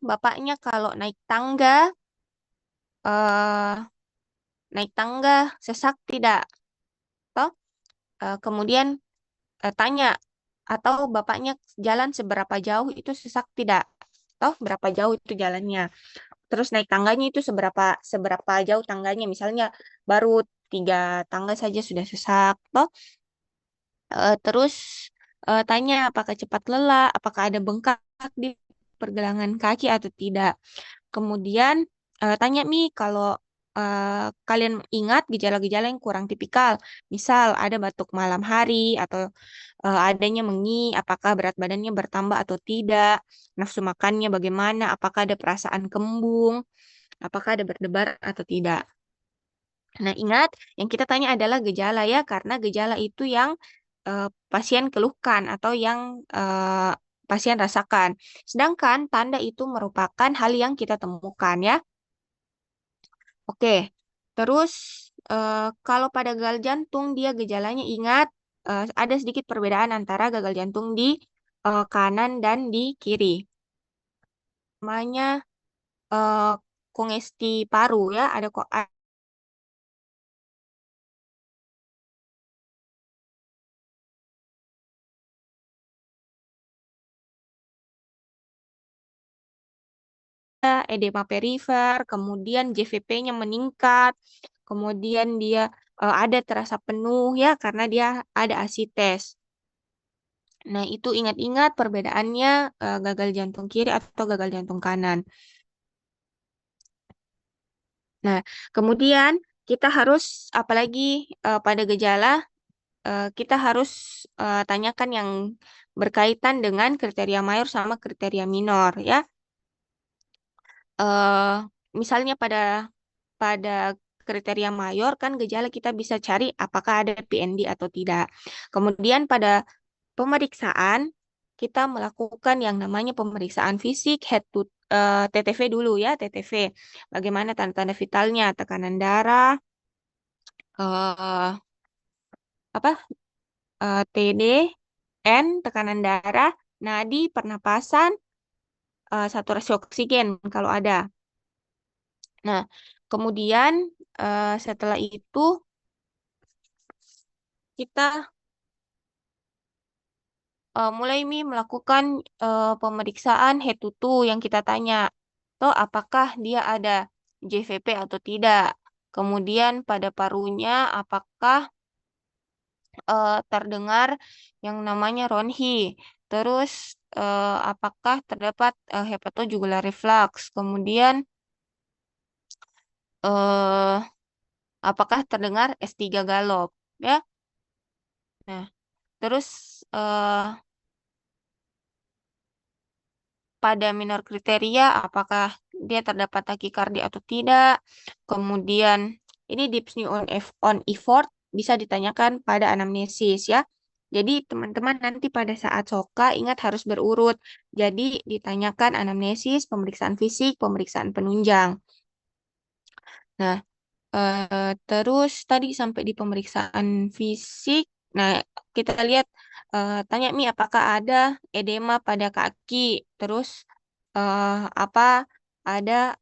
bapaknya kalau eh, naik tangga sesak tidak? Toh, kemudian tanya atau bapaknya jalan seberapa jauh itu sesak tidak? Toh, berapa jauh itu jalannya? Terus naik tangganya itu seberapa seberapa jauh tangganya? Misalnya baru 3 tangga saja sudah sesak. Toh, terus tanya apakah cepat lelah, apakah ada bengkak di pergelangan kaki atau tidak. Kemudian tanya Mi kalau kalian ingat gejala-gejala yang kurang tipikal, misal ada batuk malam hari atau adanya mengi, apakah berat badannya bertambah atau tidak, nafsu makannya bagaimana, apakah ada perasaan kembung, apakah ada berdebar atau tidak. Nah, ingat yang kita tanya adalah gejala ya, karena gejala itu yang pasien keluhkan atau yang pasien rasakan. Sedangkan tanda itu merupakan hal yang kita temukan ya. Oke, terus kalau pada gagal jantung dia gejalanya ingat ada sedikit perbedaan antara gagal jantung di kanan dan di kiri. Namanya eh, kongesti paru ya, ada kok edema perifer, kemudian JVP-nya meningkat, kemudian dia ada terasa penuh ya karena dia ada asites. Nah, itu ingat-ingat perbedaannya gagal jantung kiri atau gagal jantung kanan. Nah, kemudian kita harus apalagi pada gejala kita harus tanyakan yang berkaitan dengan kriteria mayor sama kriteria minor ya. eh Misalnya pada pada kriteria mayor kan gejala kita bisa cari apakah ada PND atau tidak. Kemudian pada pemeriksaan kita melakukan yang namanya pemeriksaan fisik TTV dulu ya, TTV. Bagaimana tanda-tanda vitalnya, tekanan darah, eh apa TD, N, tekanan darah, nadi, pernapasan, saturasi oksigen kalau ada. Nah, kemudian setelah itu kita mulai melakukan pemeriksaan head to toe yang kita tanya. Toh apakah dia ada JVP atau tidak. Kemudian pada parunya apakah terdengar yang namanya ronhi. Terus apakah terdapat hepatojugular reflux. Kemudian eh, apakah terdengar S3 galop ya. Nah, terus eh, pada minor kriteria apakah dia terdapat takikardia atau tidak. Kemudian ini dyspnea on effort bisa ditanyakan pada anamnesis ya. Jadi teman-teman nanti pada saat SOKA ingat harus berurut. Jadi ditanyakan anamnesis, pemeriksaan fisik, pemeriksaan penunjang. Nah, terus tadi sampai di pemeriksaan fisik. Nah, kita lihat tanya Mi apakah ada edema pada kaki. Terus apa ada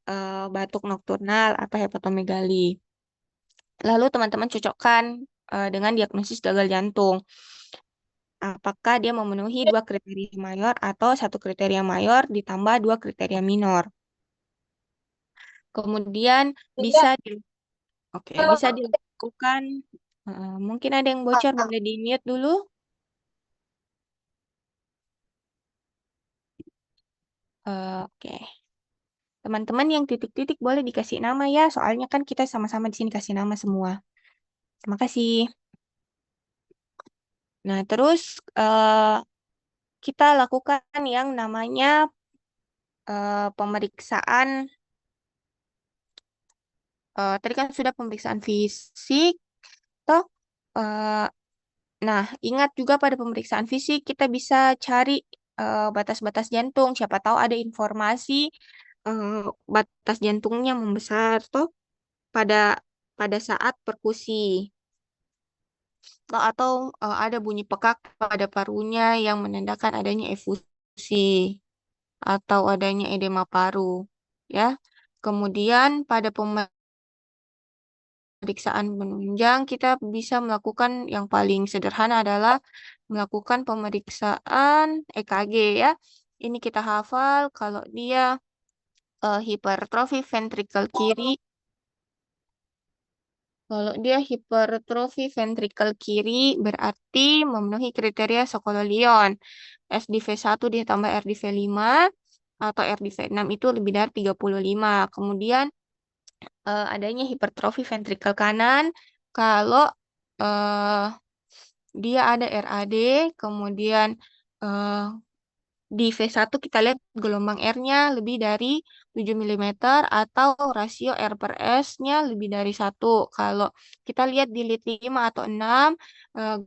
batuk nokturnal atau hepatomegali. Lalu teman-teman cocokkan dengan diagnosis gagal jantung. Apakah dia memenuhi 2 kriteria mayor atau 1 kriteria mayor ditambah 2 kriteria minor. Kemudian bisa di, oke, bisa dilakukan. Mungkin ada yang bocor, boleh di-mute dulu. Oke. Teman-teman yang titik-titik boleh dikasih nama ya, soalnya kan kita sama-sama di sini kasih nama semua. Terima kasih. Nah, terus kita lakukan yang namanya pemeriksaan. Tadi kan sudah pemeriksaan fisik, toh. eh, nah, ingat juga pada pemeriksaan fisik kita bisa cari batas-batas jantung. Siapa tahu ada informasi eh, batas jantungnya membesar, toh pada pada saat perkusi. Atau ada bunyi pekak pada parunya yang menandakan adanya efusi atau adanya edema paru, ya. Kemudian pada pemeriksaan penunjang kita bisa melakukan yang paling sederhana adalah melakukan pemeriksaan EKG, ya. Ini kita hafal kalau dia hipertrofi ventrikel kiri. Kalau dia hipertrofi ventrikel kiri berarti memenuhi kriteria Sokololion. SDV1 ditambah RDV5 atau RDV6 itu lebih dari 35. Kemudian adanya hipertrofi ventrikel kanan kalau eh, dia ada RAD, kemudian eh, di V1 kita lihat gelombang R-nya lebih dari 7 mm atau rasio R per S-nya lebih dari 1. Kalau kita lihat di lead 5 atau 6,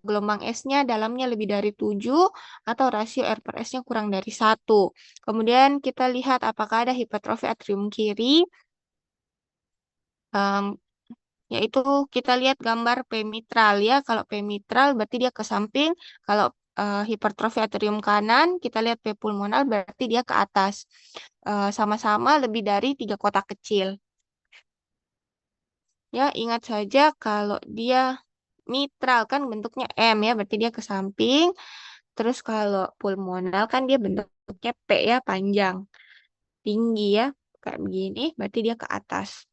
gelombang S-nya dalamnya lebih dari 7 atau rasio R per S-nya kurang dari 1. Kemudian kita lihat apakah ada hipertrofi atrium kiri. Em, Yaitu kita lihat gambar P mitral, ya. Kalau P mitral berarti dia ke samping. Kalau hipertrofi atrium kanan, kita lihat P pulmonal berarti dia ke atas. Sama-sama lebih dari 3 kotak kecil. Ya, ingat saja kalau dia mitral kan bentuknya M, ya, berarti dia ke samping. Terus kalau pulmonal kan dia bentuknya P, ya, panjang, tinggi, ya. Kayak begini, berarti dia ke atas.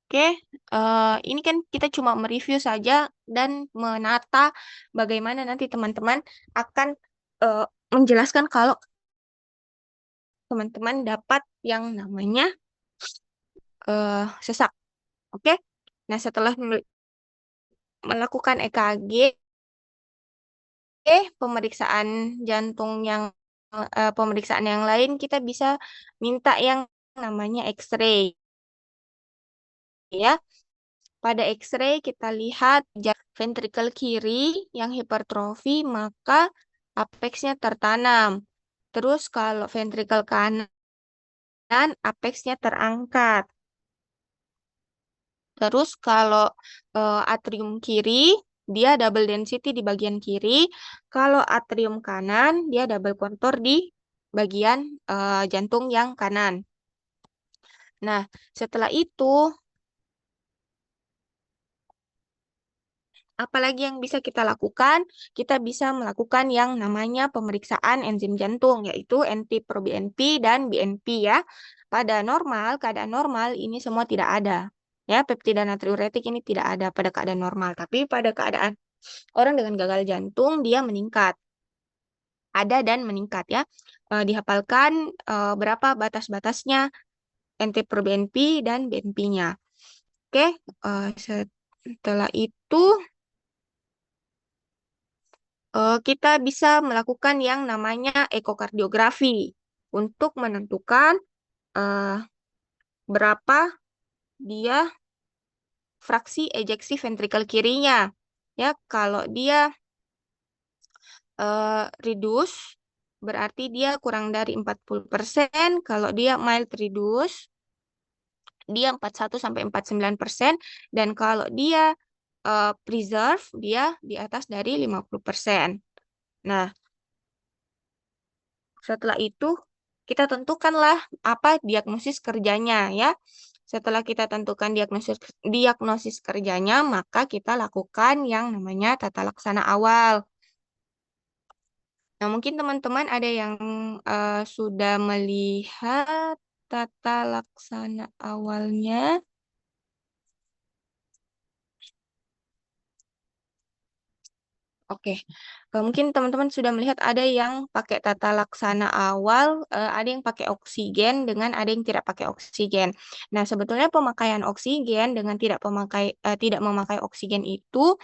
Oke, ini kan kita cuma mereview saja dan menata bagaimana nanti teman-teman akan eh, menjelaskan kalau teman-teman dapat yang namanya sesak. Oke, nah setelah melakukan EKG, pemeriksaan jantung yang pemeriksaan yang lain kita bisa minta yang namanya X-ray, ya. Pada X-ray kita lihat ventrikel kiri yang hipertrofi maka apexnya tertanam. Terus kalau ventrikel kanan apexnya terangkat. Terus kalau atrium kiri dia double density di bagian kiri. Kalau atrium kanan dia double kontur di bagian jantung yang kanan. Nah, setelah itu apalagi yang bisa kita lakukan? Kita bisa melakukan yang namanya pemeriksaan enzim jantung, yaitu NT-proBNP dan BNP, ya. Pada normal, keadaan normal ini semua tidak ada. Ya, peptida natriuretik ini tidak ada pada keadaan normal. Tapi pada keadaan orang dengan gagal jantung, dia meningkat. Ada dan meningkat, ya. Dihafalkan berapa batas-batasnya NT-proBNP dan BNP-nya. Oke, setelah itu kita bisa melakukan yang namanya ekokardiografi untuk menentukan eh, berapa dia fraksi ejeksi ventrikel kirinya. Ya, kalau dia reduce berarti dia kurang dari 40%, kalau dia mild reduce dia 41 sampai 49% dan kalau dia preserve dia di atas dari 50%. Nah, setelah itu, kita tentukanlah apa diagnosis kerjanya, ya. Setelah kita tentukan diagnosis kerjanya, maka kita lakukan yang namanya tata laksana awal. Nah, mungkin teman-teman ada yang sudah melihat tata laksana awalnya. Oke, mungkin teman-teman sudah melihat ada yang pakai tata laksana awal, ada yang pakai oksigen dengan ada yang tidak pakai oksigen. Nah, sebetulnya pemakaian oksigen dengan tidak memakai oksigen itu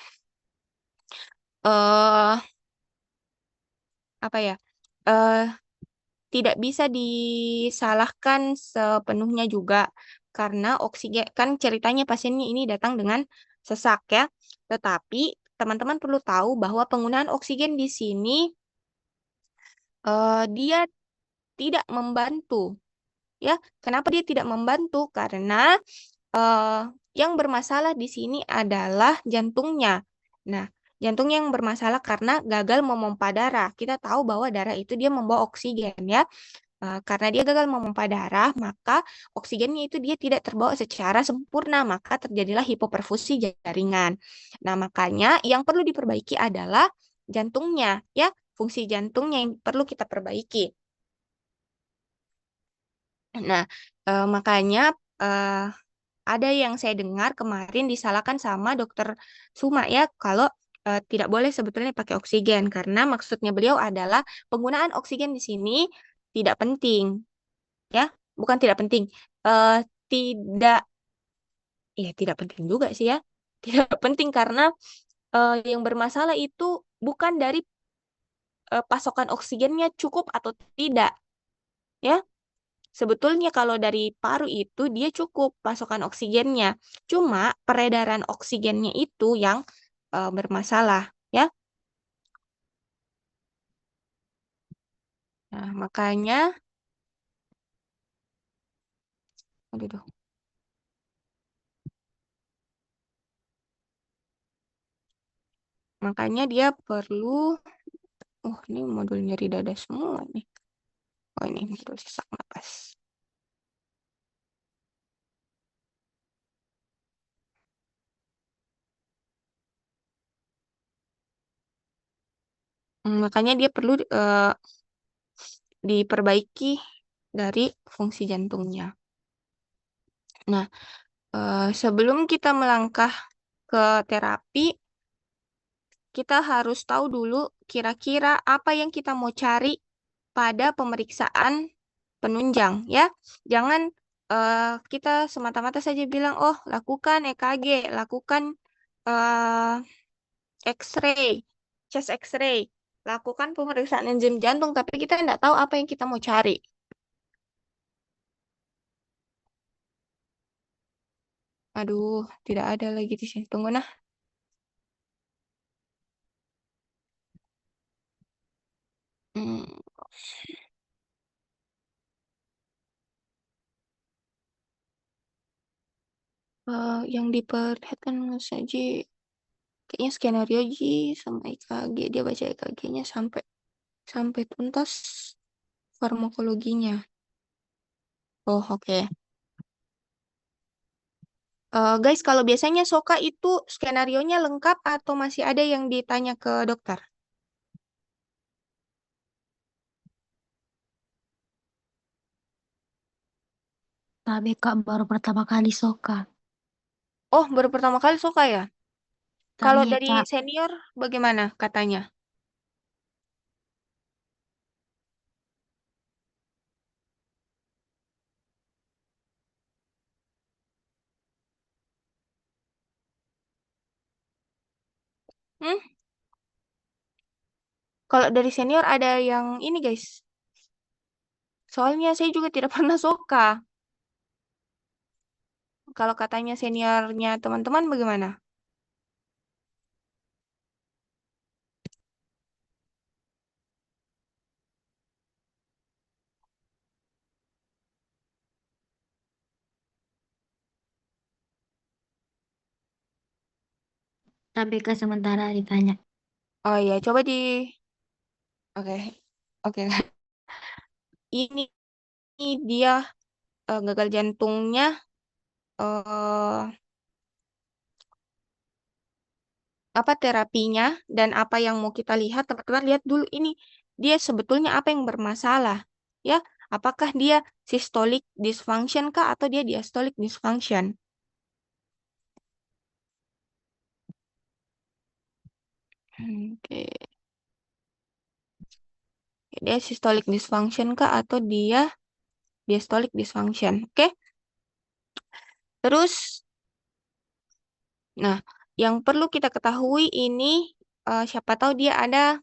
eh apa ya? eh Tidak bisa disalahkan sepenuhnya juga karena oksigen kan ceritanya pasiennya ini datang dengan sesak, ya. Tetapi teman-teman perlu tahu bahwa penggunaan oksigen di sini dia tidak membantu, ya. Kenapa dia tidak membantu? Karena yang bermasalah di sini adalah jantungnya. Nah, Jantungnya yang bermasalah karena gagal memompa darah. Kita tahu bahwa darah itu dia membawa oksigen ya. Karena dia gagal memompa darah, maka oksigennya itu dia tidak terbawa secara sempurna, maka terjadilah hipoperfusi jaringan. Nah, makanya yang perlu diperbaiki adalah jantungnya, ya, fungsi jantungnya yang perlu kita perbaiki. Nah, makanya eh, ada yang saya dengar kemarin disalahkan sama dokter Suma ya, kalau tidak boleh sebetulnya pakai oksigen, karena maksudnya beliau adalah penggunaan oksigen di sini tidak penting ya, bukan tidak penting, eh tidak, ya tidak penting juga sih ya, tidak penting karena yang bermasalah itu bukan dari pasokan oksigennya cukup atau tidak ya. Sebetulnya kalau dari paru itu dia cukup pasokan oksigennya, cuma peredaran oksigennya itu yang bermasalah ya. Nah, aduh, duh. Makanya dia perlu, oh ini modul nyeri dada semua nih. Oh ini modul sesak napas. Makanya dia perlu diperbaiki dari fungsi jantungnya. Nah, sebelum kita melangkah ke terapi, kita harus tahu dulu kira-kira apa yang kita mau cari pada pemeriksaan penunjang, ya. Jangan kita semata-mata saja bilang, oh lakukan EKG, lakukan eh, X-ray, chest X-ray, lakukan pemeriksaan enzim jantung, tapi kita tidak tahu apa yang kita mau cari. Aduh, tidak ada lagi di sini. Tunggu nah. Hmm, yang diperlihatkan saja kayaknya skenario G sama EKG. Dia baca EKG-nya sampai sampai tuntas farmakologinya. Oh, oke. Guys, kalau biasanya Soka itu skenarionya lengkap atau masih ada yang ditanya ke dokter? Tapi Kak baru pertama kali Soka. Oh, baru pertama kali Soka ya? Kalau Soalnya dari Kak, senior bagaimana katanya? Hmm? Kalau dari senior ada yang ini guys. Soalnya saya juga tidak pernah Soka. Kalau katanya seniornya teman-teman bagaimana? tapi Kak sementara ditanya. Oh iya, coba di. Oke, oke. Ini dia gagal jantungnya. eh Apa terapinya dan apa yang mau kita lihat, teman-teman lihat dulu ini dia sebetulnya apa yang bermasalah ya, apakah dia systolic dysfunction kah atau dia diastolic dysfunction. Oke, dia systolic dysfunction kah atau dia diastolic dysfunction. Oke, terus nah yang perlu kita ketahui ini siapa tahu dia ada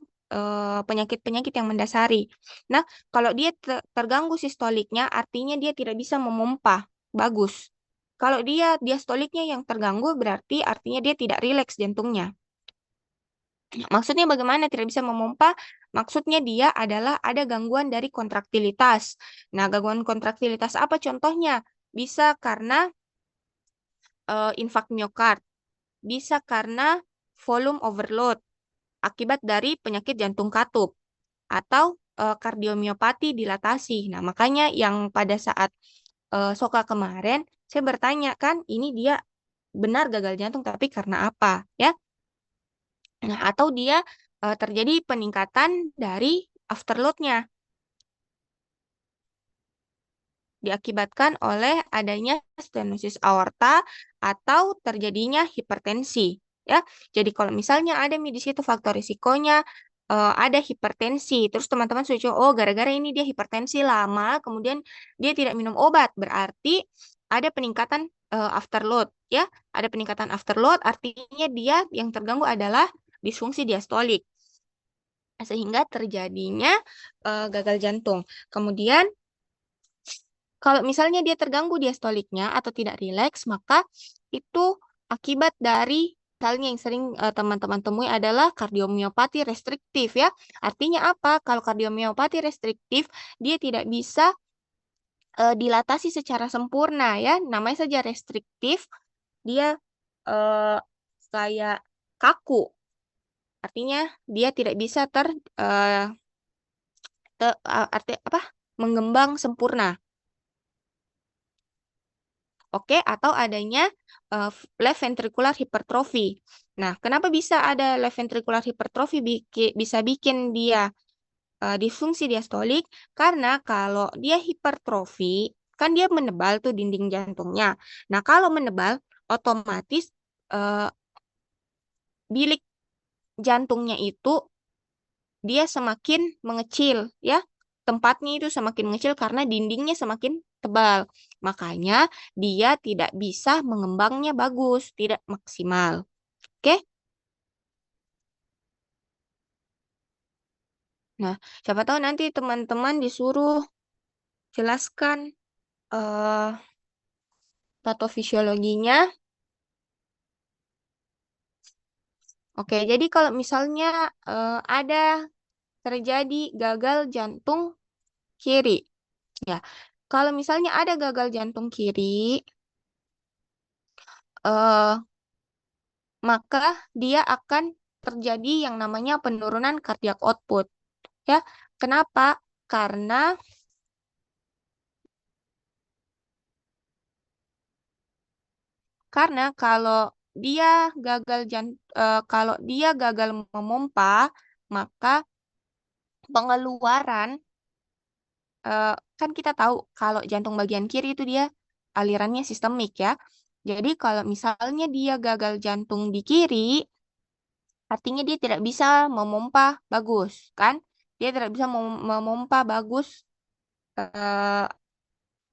penyakit-penyakit yang mendasari. Nah, kalau dia terganggu sistoliknya, artinya dia tidak bisa memompa. Bagus. Kalau dia diastoliknya yang terganggu, berarti artinya dia tidak rileks jantungnya. Maksudnya bagaimana tidak bisa memompa? Maksudnya dia adalah ada gangguan dari kontraktilitas. Nah, gangguan kontraktilitas apa contohnya? Bisa karena infak miokard, bisa karena volume overload, akibat dari penyakit jantung katup atau kardiomiopati dilatasi. Nah, makanya yang pada saat Soka kemarin saya bertanya kan, ini dia benar gagal jantung tapi karena apa ya? Nah, atau dia terjadi peningkatan dari afterload-nya diakibatkan oleh adanya stenosis aorta atau terjadinya hipertensi ya. Jadi kalau misalnya ada di situ faktor risikonya ada hipertensi, terus teman-teman setuju, oh gara-gara ini dia hipertensi lama, kemudian dia tidak minum obat, berarti ada peningkatan afterload ya. Ada peningkatan afterload, artinya dia yang terganggu adalah disfungsi diastolik sehingga terjadinya gagal jantung. Kemudian kalau misalnya dia terganggu diastoliknya atau tidak rileks, maka itu akibat dari misalnya yang sering teman-teman temui adalah kardiomiopati restriktif ya. Artinya apa? Kalau kardiomiopati restriktif, dia tidak bisa dilatasi secara sempurna ya. Namanya saja restriktif, dia eh, kayak kaku. Artinya dia tidak bisa eh, arti apa? Mengembang sempurna. Oke, atau adanya left ventricular hypertrophy. Nah, kenapa bisa ada left ventricular hypertrophy bisa bikin dia disfungsi diastolik? Karena kalau dia hipertrofi, kan dia menebal tuh dinding jantungnya. Nah, kalau menebal, otomatis eh, bilik jantungnya itu dia semakin mengecil ya. Tempatnya itu semakin mengecil karena dindingnya semakin tebal. Makanya dia tidak bisa mengembangnya bagus, tidak maksimal. Oke? Nah, siapa tahu nanti teman-teman disuruh jelaskan eh patofisiologinya. Oke, jadi kalau misalnya ada terjadi gagal jantung kiri, ya. Kalau misalnya ada gagal jantung kiri, eh maka dia akan terjadi yang namanya penurunan cardiac output. Ya, kenapa? Karena dia kalau dia gagal memompa, maka pengeluaran kan kita tahu kalau jantung bagian kiri itu dia alirannya sistemik ya. Jadi kalau misalnya dia gagal jantung di kiri, artinya dia tidak bisa memompa bagus, kan? Dia tidak bisa memompa bagus eh,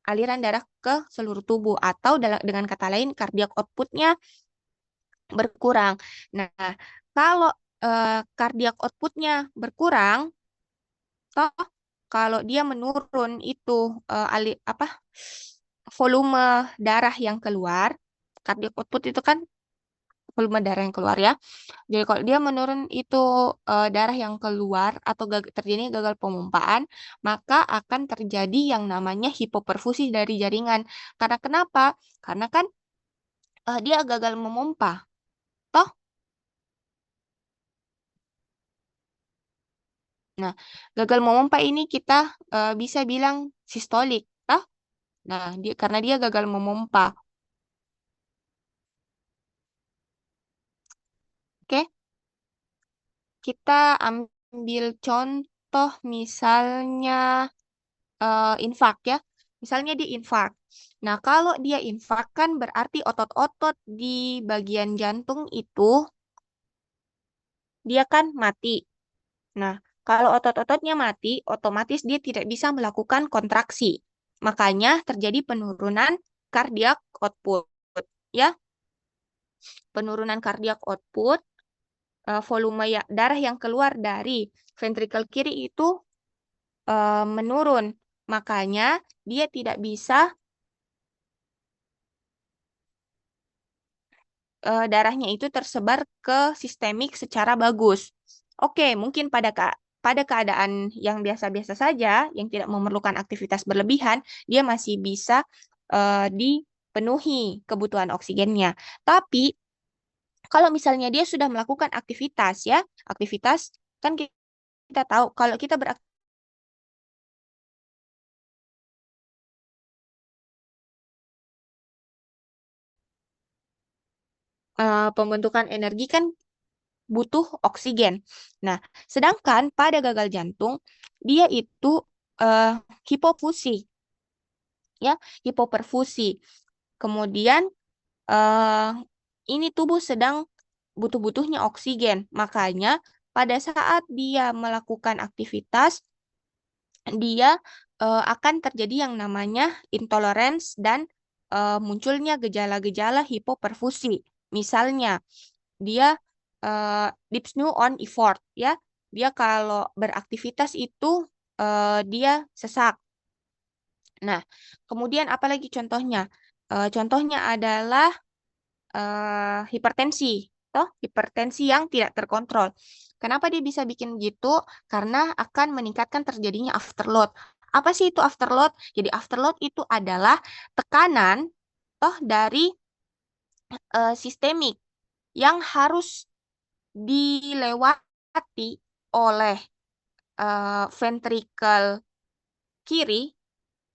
aliran darah ke seluruh tubuh atau dengan kata lain cardiac outputnya berkurang. Nah, kalau cardiac outputnya berkurang, toh kalau dia menurun itu apa volume darah yang keluar, cardiac output itu kan volume darah yang keluar ya. Jadi kalau dia menurun itu darah yang keluar atau terjadi gagal pemumpaan, maka akan terjadi yang namanya hipoperfusi dari jaringan. Karena kenapa? Karena kan dia gagal memompa. Toh, nah, gagal memompa ini kita bisa bilang sistolik. Toh, nah, karena dia gagal memompa. Oke, kita ambil contoh misalnya infak ya. Misalnya dia infak. Nah, kalau dia infak kan berarti otot-otot di bagian jantung itu dia kan mati. Nah, kalau otot-ototnya mati, otomatis dia tidak bisa melakukan kontraksi. Makanya terjadi penurunan cardiac output. Ya, penurunan cardiac output, volume darah yang keluar dari ventrikel kiri itu menurun. Makanya dia tidak bisa darahnya itu tersebar ke sistemik secara bagus. Oke, mungkin pada keadaan yang biasa-biasa saja, yang tidak memerlukan aktivitas berlebihan, dia masih bisa dipenuhi kebutuhan oksigennya. Tapi Kalau misalnya dia sudah melakukan aktivitas ya, aktivitas kan kita tahu kalau kita pembentukan energi kan butuh oksigen. Nah, sedangkan pada gagal jantung dia itu eh, hipofusi ya, hipoperfusi. Kemudian eh, ini tubuh sedang butuh-butuhnya oksigen. Makanya pada saat dia melakukan aktivitas, dia akan terjadi yang namanya intolerance dan munculnya gejala-gejala hipoperfusi. Misalnya, dia dyspnea on effort ya. Dia kalau beraktivitas itu dia sesak. Nah, kemudian apalagi contohnya? Contohnya adalah hipertensi, toh hipertensi yang tidak terkontrol. Kenapa dia bisa bikin gitu? Karena akan meningkatkan terjadinya afterload. Apa sih itu afterload? Jadi afterload itu adalah tekanan toh dari sistemik yang harus dilewati oleh ventrikel kiri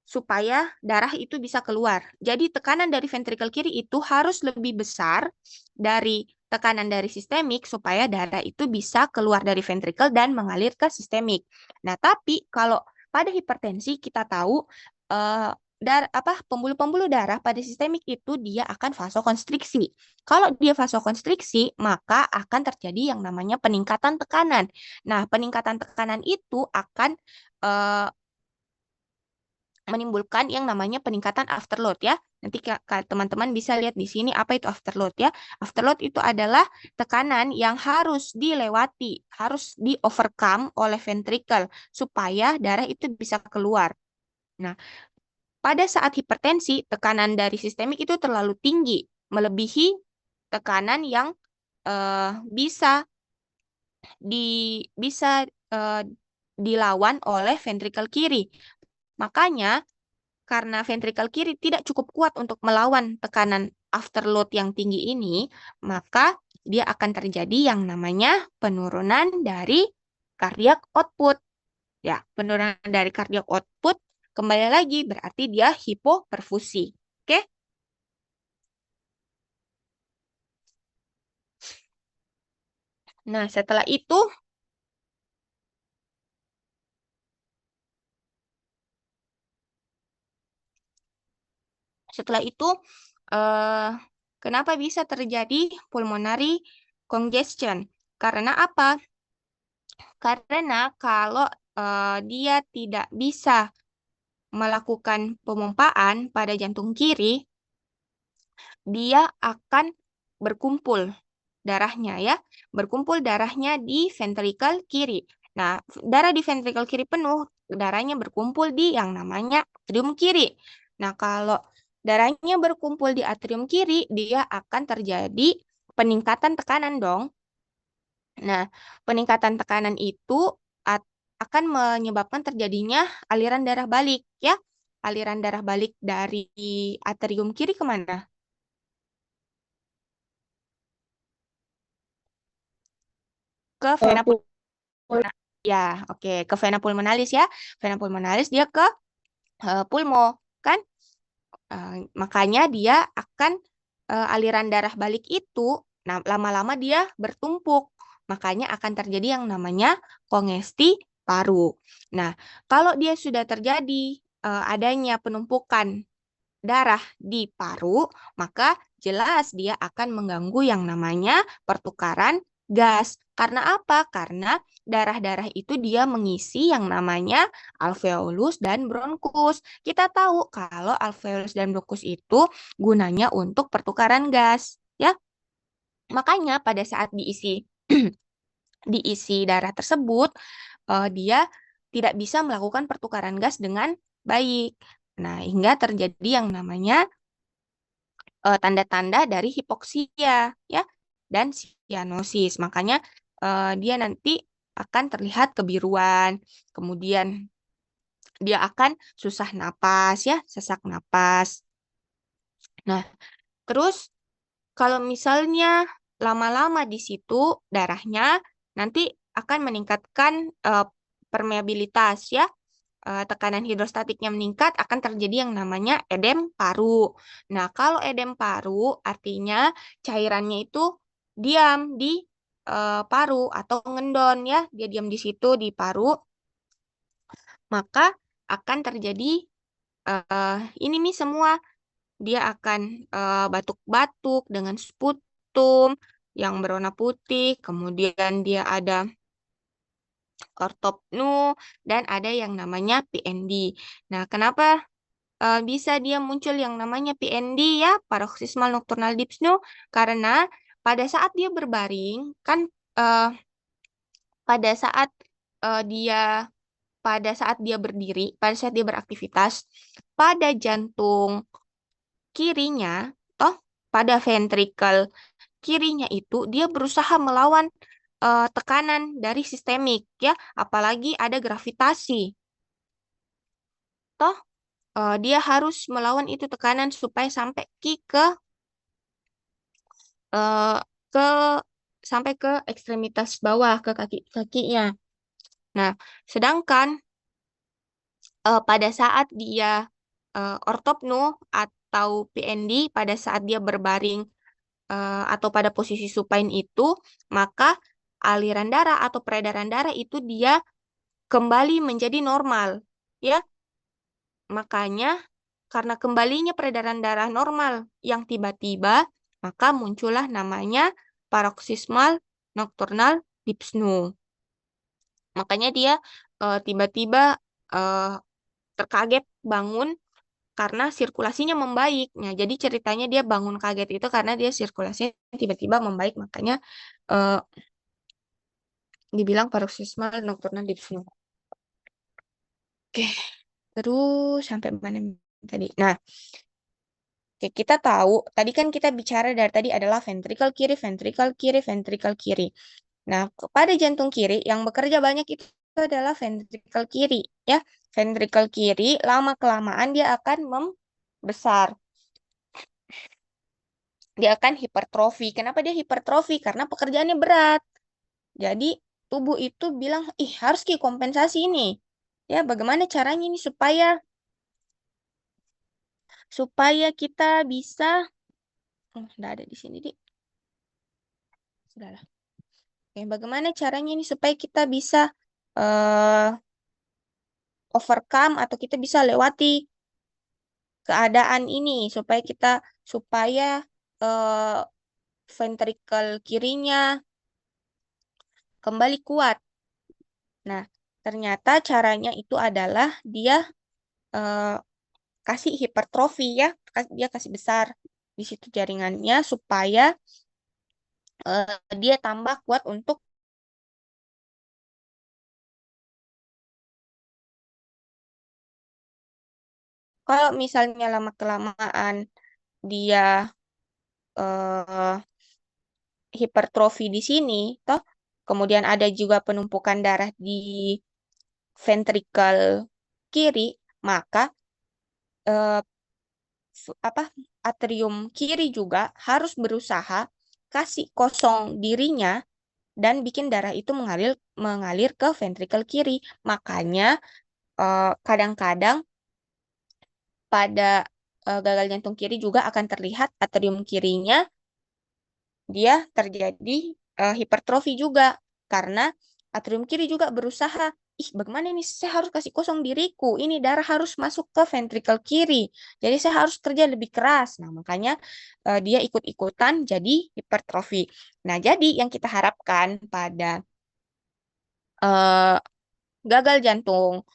supaya darah itu bisa keluar. Jadi tekanan dari ventrikel kiri itu harus lebih besar dari tekanan dari sistemik supaya darah itu bisa keluar dari ventrikel dan mengalir ke sistemik. Nah, tapi kalau pada hipertensi kita tahu eh, pembuluh-pembuluh darah pada sistemik itu dia akan vasokonstriksi. Kalau dia vasokonstriksi, maka akan terjadi yang namanya peningkatan tekanan. Nah, peningkatan tekanan itu akan eh, menimbulkan yang namanya peningkatan afterload ya. Nanti teman-teman bisa lihat di sini apa itu afterload ya. Afterload itu adalah tekanan yang harus dilewati, harus di overcome oleh ventricle supaya darah itu bisa keluar. Nah, pada saat hipertensi, tekanan dari sistemik itu terlalu tinggi, melebihi tekanan yang bisa bisa eh, dilawan oleh ventrikel kiri. Makanya karena ventrikel kiri tidak cukup kuat untuk melawan tekanan afterload yang tinggi ini, maka dia akan terjadi yang namanya penurunan dari cardiac output. Ya, penurunan dari cardiac output kembali lagi berarti dia hipoperfusi. Oke? Nah, setelah itu eh, kenapa bisa terjadi pulmonary congestion? Karena apa? Karena kalau dia tidak bisa melakukan pemompaan pada jantung kiri, dia akan berkumpul darahnya ya, berkumpul darahnya di ventrikel kiri. Nah, darah di ventrikel kiri penuh, darahnya berkumpul di yang namanya atrium kiri. Nah, kalau darahnya berkumpul di atrium kiri, dia akan terjadi peningkatan tekanan dong. Nah, peningkatan tekanan itu akan menyebabkan terjadinya aliran darah balik ya. Aliran darah balik dari atrium kiri kemana? Ke vena Pul- ya, oke, ke vena pulmonalis ya. Vena pulmonalis dia ke pulmo kan. Makanya dia akan aliran darah balik itu lama-lama dia bertumpuk. Makanya akan terjadi yang namanya kongesti paru. Nah, kalau dia sudah terjadi adanya penumpukan darah di paru, maka jelas dia akan mengganggu yang namanya pertukaran gas. Karena apa? Karena darah-darah itu dia mengisi yang namanya alveolus dan bronkus. Kita tahu kalau alveolus dan bronkus itu gunanya untuk pertukaran gas, ya. Makanya pada saat diisi diisi darah tersebut, dia tidak bisa melakukan pertukaran gas dengan baik. Nah, hingga terjadi yang namanya tanda-tanda dari hipoksia ya dan sianosis. Makanya dia nanti akan terlihat kebiruan, kemudian dia akan susah napas ya, sesak napas. Nah, terus kalau misalnya lama-lama di situ darahnya nanti akan meningkatkan permeabilitas ya. Tekanan hidrostatiknya meningkat, akan terjadi yang namanya edem paru. Nah, kalau edem paru artinya cairannya itu diam di paru atau ngendon ya, dia diam di situ di paru, maka akan terjadi eh, ini nih semua. Dia akan batuk-batuk dengan sputum yang berwarna putih, kemudian dia ada ortopnu, dan ada yang namanya PND. Nah, kenapa bisa dia muncul yang namanya PND ya, paroxysmal nocturnal dyspnea? Karena pada saat dia berbaring, kan eh, pada saat eh, dia berdiri, pada saat dia beraktivitas, pada jantung kirinya, toh pada ventrikel kirinya itu dia berusaha melawan tekanan dari sistemik ya, apalagi ada gravitasi. Toh dia harus melawan itu tekanan supaya sampai eh, ke sampai ke ekstremitas bawah ke kaki-kakinya. Nah, sedangkan pada saat dia ortopnu atau PND, pada saat dia berbaring atau pada posisi supine itu, maka aliran darah atau peredaran darah itu dia kembali menjadi normal. Ya, makanya karena kembalinya peredaran darah normal yang tiba-tiba, maka muncullah namanya paroxysmal nocturnal dyspnea. Makanya dia tiba-tiba eh, terkaget bangun karena sirkulasinya membaik. Nah, jadi ceritanya dia bangun kaget itu karena dia sirkulasinya tiba-tiba membaik, makanya eh, dibilang paroxysmal nocturnal dyspnea. Oke, terus sampai mana tadi? Nah, oke, kita tahu tadi kan kita bicara dari tadi adalah ventrikel kiri, ventrikel kiri, ventrikel kiri. Nah, pada jantung kiri yang bekerja banyak itu adalah ventrikel kiri, ya. Ventrikel kiri lama-kelamaan dia akan membesar. Dia akan hipertrofi. Kenapa dia hipertrofi? Karena pekerjaannya berat. Jadi tubuh itu bilang, ih harus kompensasi ini. Ya, bagaimana caranya ini supaya kita bisa, oh, nggak ada di sini, Dik. Sudahlah. Oke, bagaimana caranya ini supaya kita bisa eh overcome atau kita bisa lewati keadaan ini supaya eh, ventrikel kirinya kembali kuat. Nah, ternyata caranya itu adalah dia eh, kasih hipertrofi ya, dia kasih besar di situ jaringannya supaya dia tambah kuat untuk kalau misalnya lama-kelamaan dia eh, hipertrofi di sini, toh kemudian ada juga penumpukan darah di ventrikel kiri, maka eh, apa atrium kiri juga harus berusaha kasih kosong dirinya dan bikin darah itu mengalir mengalir ke ventrikel kiri. Makanya kadang-kadang pada gagal jantung kiri juga akan terlihat atrium kirinya dia terjadi hipertrofi juga karena atrium kiri juga berusaha, ih bagaimana ini saya harus kasih kosong diriku, ini darah harus masuk ke ventrikel kiri, jadi saya harus kerja lebih keras. Nah, makanya dia ikut-ikutan jadi hipertrofi. Nah, jadi yang kita harapkan pada eh, gagal jantung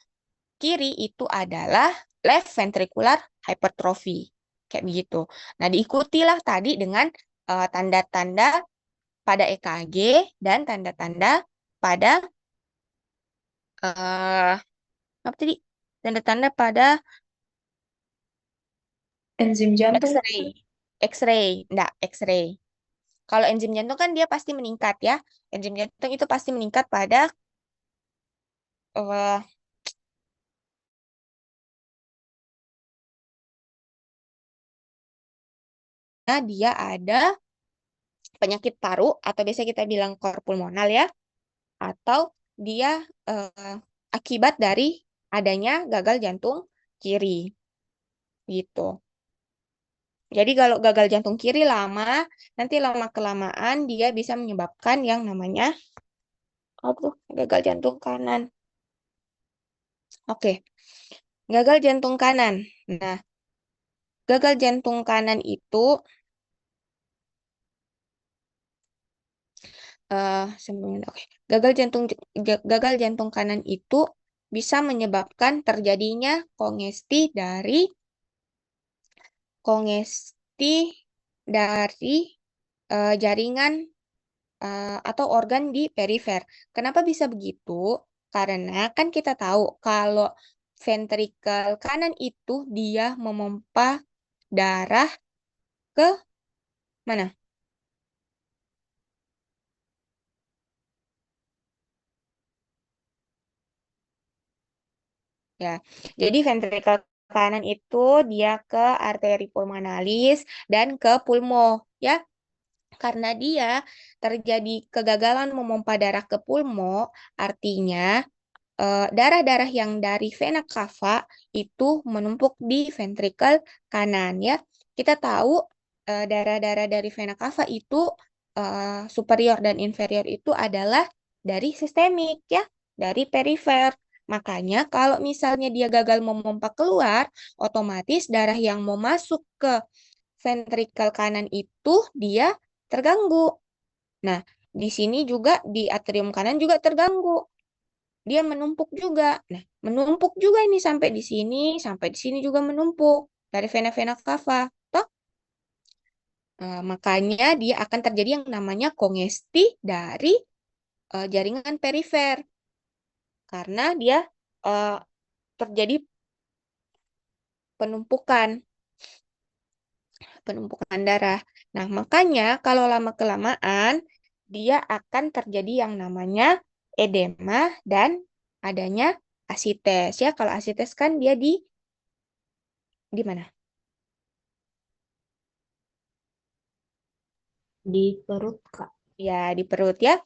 kiri itu adalah left ventricular hypertrophy. Kayak begitu. Nah, diikutilah tadi dengan tanda-tanda pada EKG dan tanda-tanda pada eh apa tadi? Tanda-tanda pada Enzim jantung. X-ray. X-ray, enggak, X-ray. Kalau enzim jantung kan dia pasti meningkat ya. Enzim jantung itu pasti meningkat pada eh dia ada penyakit paru atau biasa kita bilang kor pulmonal ya, atau dia akibat dari adanya gagal jantung kiri gitu. Jadi kalau gagal jantung kiri lama, nanti lama-kelamaan dia bisa menyebabkan yang namanya gagal jantung kanan. Oke, gagal jantung kanan. Nah, gagal jantung kanan itu oke. Gagal jantung kanan itu bisa menyebabkan terjadinya kongesti dari jaringan atau organ di perifer. Kenapa bisa begitu? Karena kan kita tahu kalau ventrikel kanan itu dia memompa darah ke mana? Ya, jadi ventrikel kanan itu dia ke arteri pulmonalis dan ke pulmo, ya. Karena dia terjadi kegagalan memompa darah ke pulmo, artinya darah-darah yang dari vena cava itu menumpuk di ventrikel kanan, ya. Kita tahu darah-darah dari vena cava itu superior dan inferior itu adalah dari sistemik, ya, dari perifer. Makanya kalau misalnya dia gagal memompa keluar, otomatis darah yang mau masuk ke ventrikel kanan itu dia terganggu. Nah, di sini juga di atrium kanan juga terganggu. Dia menumpuk juga. Nah, menumpuk juga ini sampai di sini juga menumpuk dari vena-vena cava. Toh? Makanya dia akan terjadi yang namanya kongesti dari jaringan perifer karena dia eh, terjadi penumpukan penumpukan darah. Nah, makanya kalau lama-kelamaan dia akan terjadi yang namanya edema dan adanya asites, ya. Kalau asites kan dia di mana? Di perut, Kak. Ya, di perut, ya.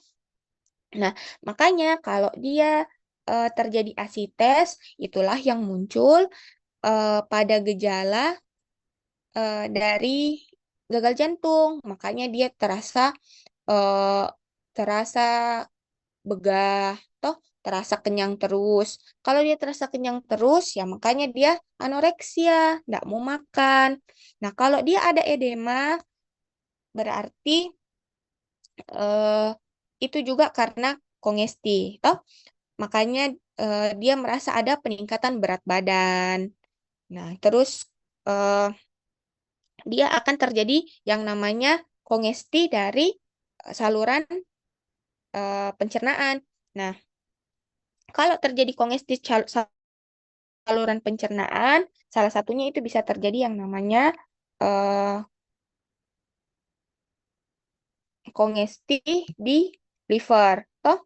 Nah, makanya kalau dia terjadi asites, itulah yang muncul pada gejala dari gagal jantung. Makanya dia eh, terasa begah, toh terasa kenyang terus. Kalau dia terasa kenyang terus, ya makanya dia anoreksia, nggak mau makan. Nah, kalau dia ada edema, berarti eh, itu juga karena kongesti, toh. Makanya dia merasa ada peningkatan berat badan. Nah, terus eh, dia akan terjadi yang namanya kongesti dari saluran pencernaan. Nah, kalau terjadi kongesti saluran pencernaan, salah satunya itu bisa terjadi yang namanya eh, kongesti di liver, toh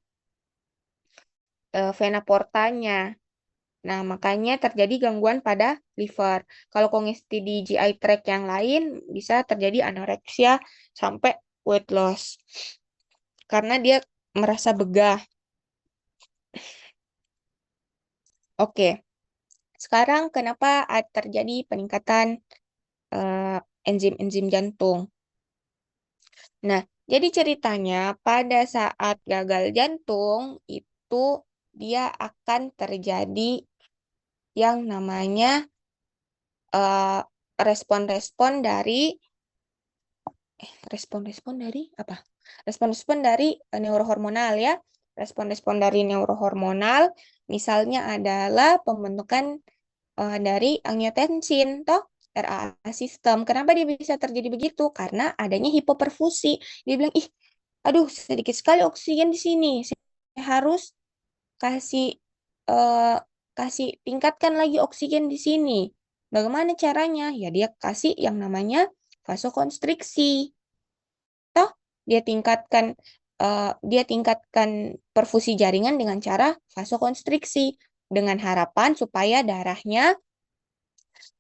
vena portanya. Nah, makanya terjadi gangguan pada liver. Kalau kongesti di GI tract yang lain bisa terjadi anoreksia sampai weight loss karena dia merasa begah. Oke, sekarang kenapa terjadi peningkatan enzim-enzim jantung? Nah, jadi ceritanya pada saat gagal jantung itu dia akan terjadi yang namanya eh, respon-respon dari respon-respon dari apa? Respon-respon dari neurohormonal, ya. Respon-respon dari neurohormonal misalnya adalah pembentukan dari angiotensin toh RAA sistem. Kenapa dia bisa terjadi begitu? Karena adanya hipoperfusi. Dia bilang, ih, aduh, sedikit sekali oksigen di sini. Saya harus kasih eh, kasih tingkatkan lagi oksigen di sini. Bagaimana caranya? Ya dia kasih yang namanya vasokonstriksi. Toh dia tingkatkan perfusi jaringan dengan cara vasokonstriksi dengan harapan supaya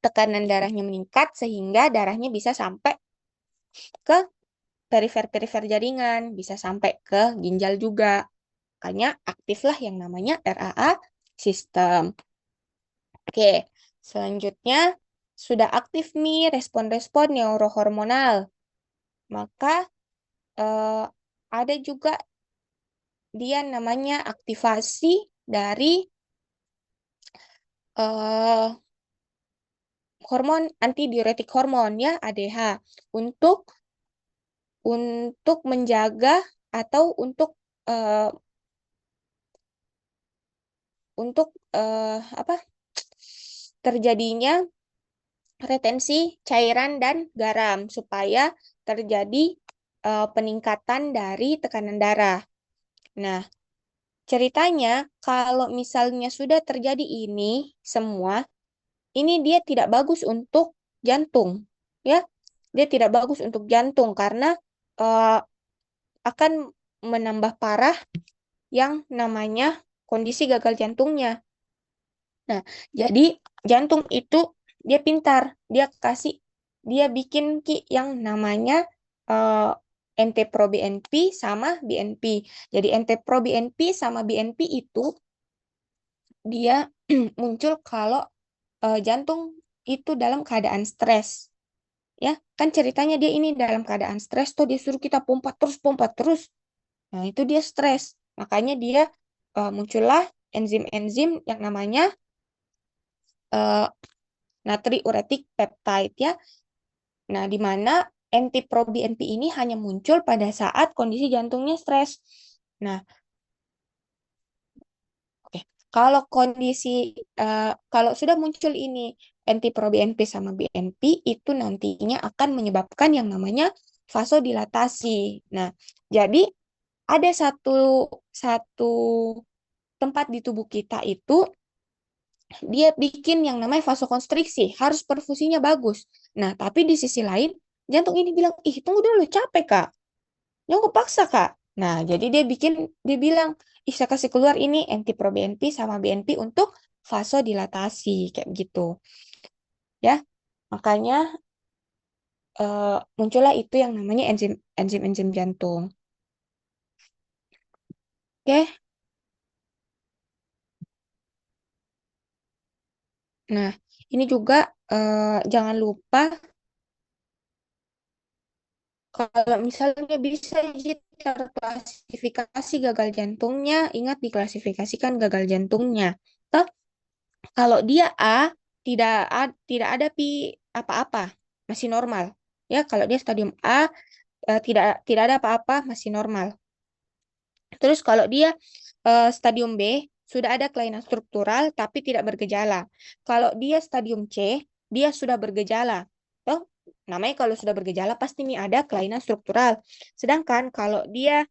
tekanan darahnya meningkat sehingga darahnya bisa sampai ke perifer-perifer jaringan, bisa sampai ke ginjal juga. Makanya aktiflah yang namanya RAA sistem. Oke, selanjutnya sudah aktif nih respon-respon neurohormonal. Maka eh, ada juga dia namanya aktivasi dari eh, hormon antidiuretik hormon ya ADH untuk menjaga atau eh, apa terjadinya retensi cairan dan garam supaya terjadi peningkatan dari tekanan darah. Nah, ceritanya kalau misalnya sudah terjadi ini semua, ini dia tidak bagus untuk jantung, ya. Dia tidak bagus untuk jantung karena eh, akan menambah parah yang namanya kondisi gagal jantungnya. Nah, jadi jantung itu dia pintar, dia bikin yang namanya eh, NT-proBNP sama BNP. Jadi NT-proBNP sama BNP itu dia muncul kalau jantung itu dalam keadaan stres. Ya, kan ceritanya dia ini dalam keadaan stres tuh disuruh kita pompa terus. Nah, itu dia stres. Makanya dia muncullah enzim-enzim yang namanya eh, natriuretic peptide ya. Nah, di mana NT-proBNP ini hanya muncul pada saat kondisi jantungnya stres. Nah, oke. Kalau sudah muncul ini NT-proBNP sama BNP itu nantinya akan menyebabkan yang namanya vasodilatasi. Nah, jadi ada satu satu tempat di tubuh kita itu dia bikin yang namanya vasokonstriksi, harus perfusinya bagus. Nah, tapi di sisi lain jantung ini bilang, "Ih, tunggu dulu, capek, Kak. Jangan kepaksa, Kak." Nah, jadi dia bilang, "Ih, saya kasih keluar ini NT-proBNP sama BNP untuk vasodilatasi kayak gitu." Ya. Makanya muncullah itu yang namanya enzim-enzim jantung. Oke. Nah, ini juga jangan lupa kalau misalnya bisa terklasifikasi gagal jantungnya, ingat diklasifikasikan gagal jantungnya. Toh, kalau dia A, tidak ada pi apa-apa, masih normal. Ya, kalau dia stadium A, tidak ada apa-apa, masih normal. Terus kalau dia stadium B, sudah ada kelainan struktural tapi tidak bergejala. Kalau dia stadium C, dia sudah bergejala. Toh, namanya kalau sudah bergejala pasti nih ada kelainan struktural. Sedangkan kalau dia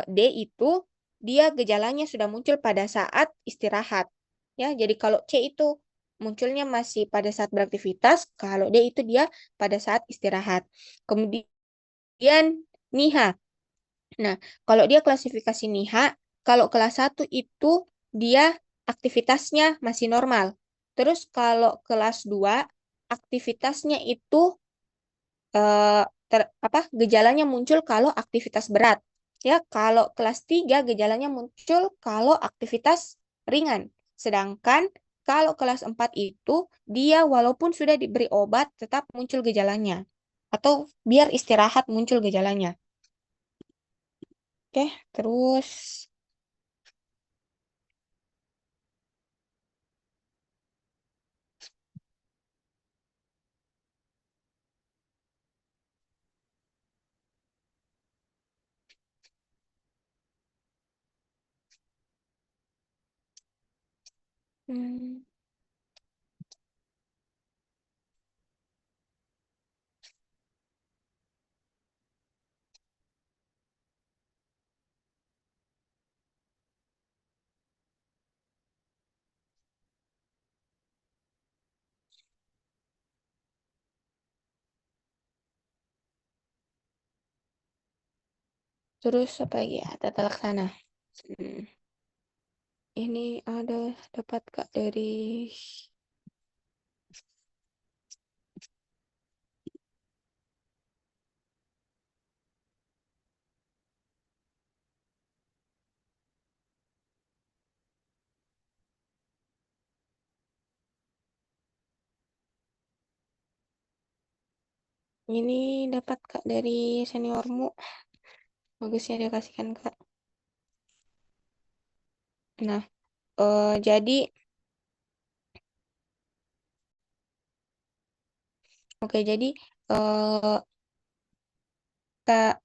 D itu dia gejalanya sudah muncul pada saat istirahat. Ya, jadi kalau C itu munculnya masih pada saat beraktivitas, kalau D itu dia pada saat istirahat. Kemudian NIHA. Nah, kalau dia klasifikasi NIHA, kalau kelas 1 itu dia aktivitasnya masih normal. Terus kalau kelas 2 aktivitasnya itu eh, gejalanya muncul kalau aktivitas berat. Ya, kalau kelas 3 gejalanya muncul kalau aktivitas ringan. Sedangkan kalau kelas 4 itu dia walaupun sudah diberi obat tetap muncul gejalanya. Atau biar istirahat muncul gejalanya. Oke, terus hmm, terus apa lagi ya? Tata laksana. Hmm, ini ada dapat Kak dari Ini dapat Kak dari seniormu. Bagusnya dia kasihkan Kak. Nah, jadi oke jadi eh kita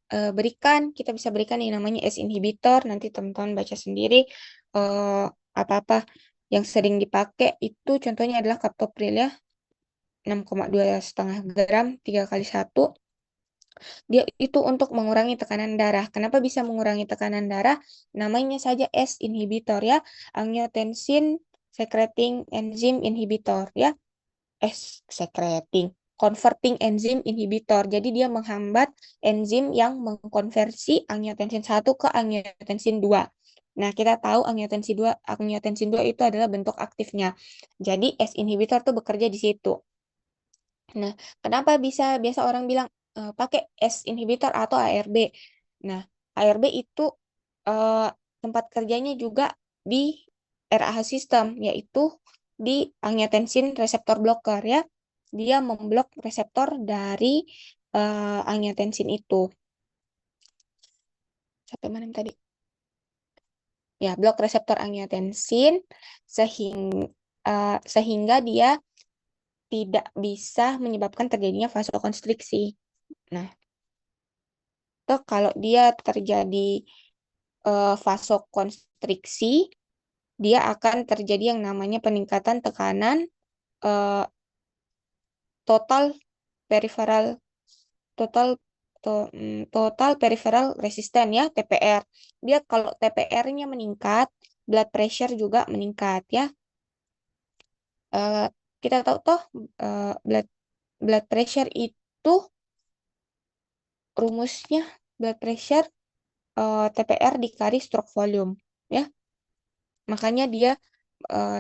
kita bisa berikan yang namanya S inhibitor. Nanti teman-teman baca sendiri eh apa-apa yang sering dipakai itu contohnya adalah captopril ya, 6,2 setengah gram 3 kali 1. Dia itu untuk mengurangi tekanan darah. Kenapa bisa mengurangi tekanan darah? Namanya saja S inhibitor ya, angiotensin secreting enzyme inhibitor ya. Secreting, converting enzyme inhibitor. Jadi dia menghambat enzim yang mengkonversi angiotensin 1 ke angiotensin 2. Nah, kita tahu angiotensin 2 itu adalah bentuk aktifnya. Jadi S inhibitor tuh bekerja di situ. Nah, kenapa bisa biasa orang bilang pakai S inhibitor atau ARB? Nah, ARB itu eh, tempat kerjanya juga di RAH system, yaitu di angiotensin reseptor blocker ya. Dia memblok reseptor dari angiotensin itu. Sampai mana tadi? Ya, blok reseptor angiotensin sehingga dia tidak bisa menyebabkan terjadinya vasokonstriksi. Nah, atau kalau dia terjadi vasokonstriksi, dia akan terjadi yang namanya peningkatan tekanan eh, total peripheral total total peripheral resistance ya TPR. Dia kalau TPR-nya meningkat, blood pressure juga meningkat ya. Eh, kita tahu toh blood blood pressure itu rumusnya blood pressure TPR dikali stroke volume ya. Makanya dia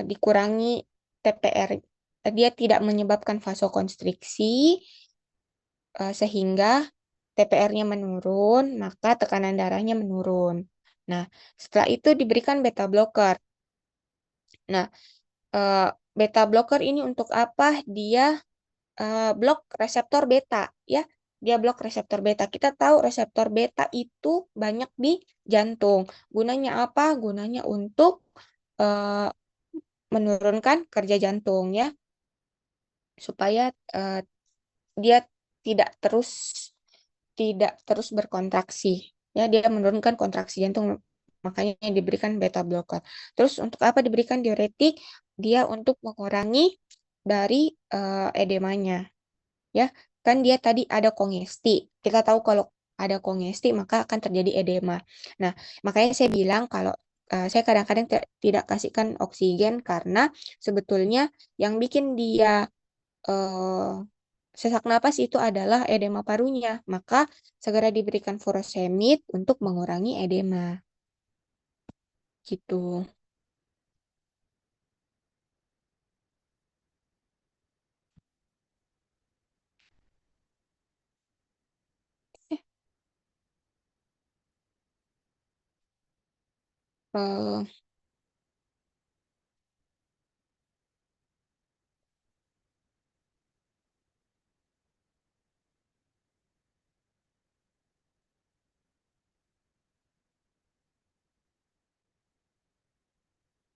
dikurangi TPR. Dia tidak menyebabkan vasokonstriksi sehingga TPR-nya menurun, maka tekanan darahnya menurun. Nah, setelah itu diberikan beta blocker. Nah, eh, beta blocker ini untuk apa? Dia blok reseptor beta, ya. Dia blok reseptor beta. Kita tahu reseptor beta itu banyak di jantung. Gunanya apa? Gunanya untuk eh, menurunkan kerja jantung, ya, supaya dia tidak terus tidak terus berkontraksi. Ya, dia menurunkan kontraksi jantung, makanya diberikan beta blocker. Terus untuk apa diberikan diuretik? Dia untuk mengurangi dari edemanya, ya. Kan dia tadi ada kongesti. Kita tahu kalau ada kongesti maka akan terjadi edema. Nah, makanya saya bilang kalau saya kadang-kadang tidak kasihkan oksigen karena sebetulnya yang bikin dia eh, sesak napas itu adalah edema parunya. Maka segera diberikan furosemid untuk mengurangi edema. Gitu. Eh,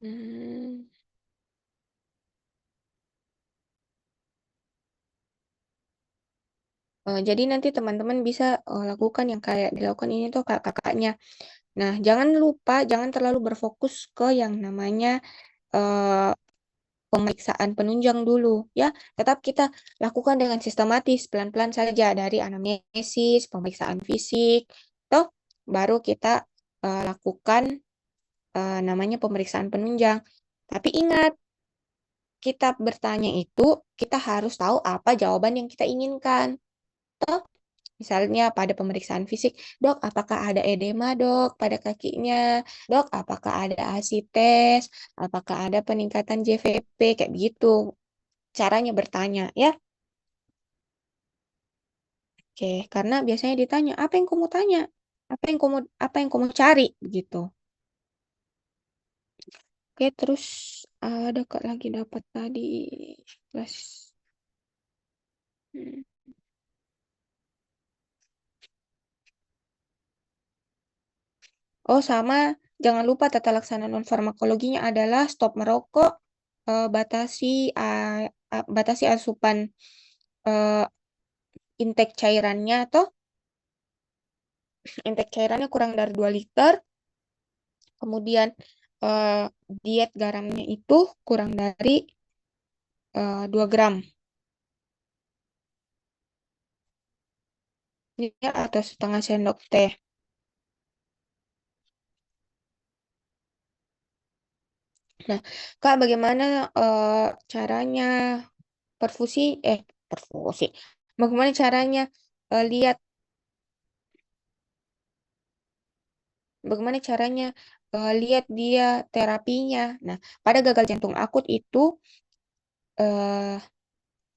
eh, hmm, jadi nanti teman-teman bisa lakukan yang kayak dilakukan ini tuh kakaknya. Nah, jangan lupa, jangan terlalu berfokus ke yang namanya eh, pemeriksaan penunjang dulu, ya. Tetap kita lakukan dengan sistematis, pelan-pelan saja dari anamnesis, pemeriksaan fisik, toh baru kita lakukan namanya pemeriksaan penunjang. Tapi ingat, kita bertanya itu, kita harus tahu apa jawaban yang kita inginkan. Toh, misalnya pada pemeriksaan fisik, dok, apakah ada edema, dok, pada kakinya? Dok, apakah ada ASI tes? Apakah ada peningkatan JVP? Kayak begitu. Caranya bertanya, ya. Oke, karena biasanya ditanya, apa yang kamu tanya? Apa yang kamu cari? Begitu. Oke, terus ada kok lagi dapat tadi kelas. Hmm. Oh, sama. Jangan lupa tata laksana non farmakologinya adalah stop merokok, batasi batasi asupan eh, intake cairannya atau intake cairannya kurang dari 2 liter. Kemudian eh, diet garamnya itu kurang dari 2 gram ya, atau setengah sendok teh. Nah, Kak, bagaimana caranya perfusi perfusi. Bagaimana caranya lihat bagaimana caranya lihat dia terapinya. Nah, pada gagal jantung akut itu eh,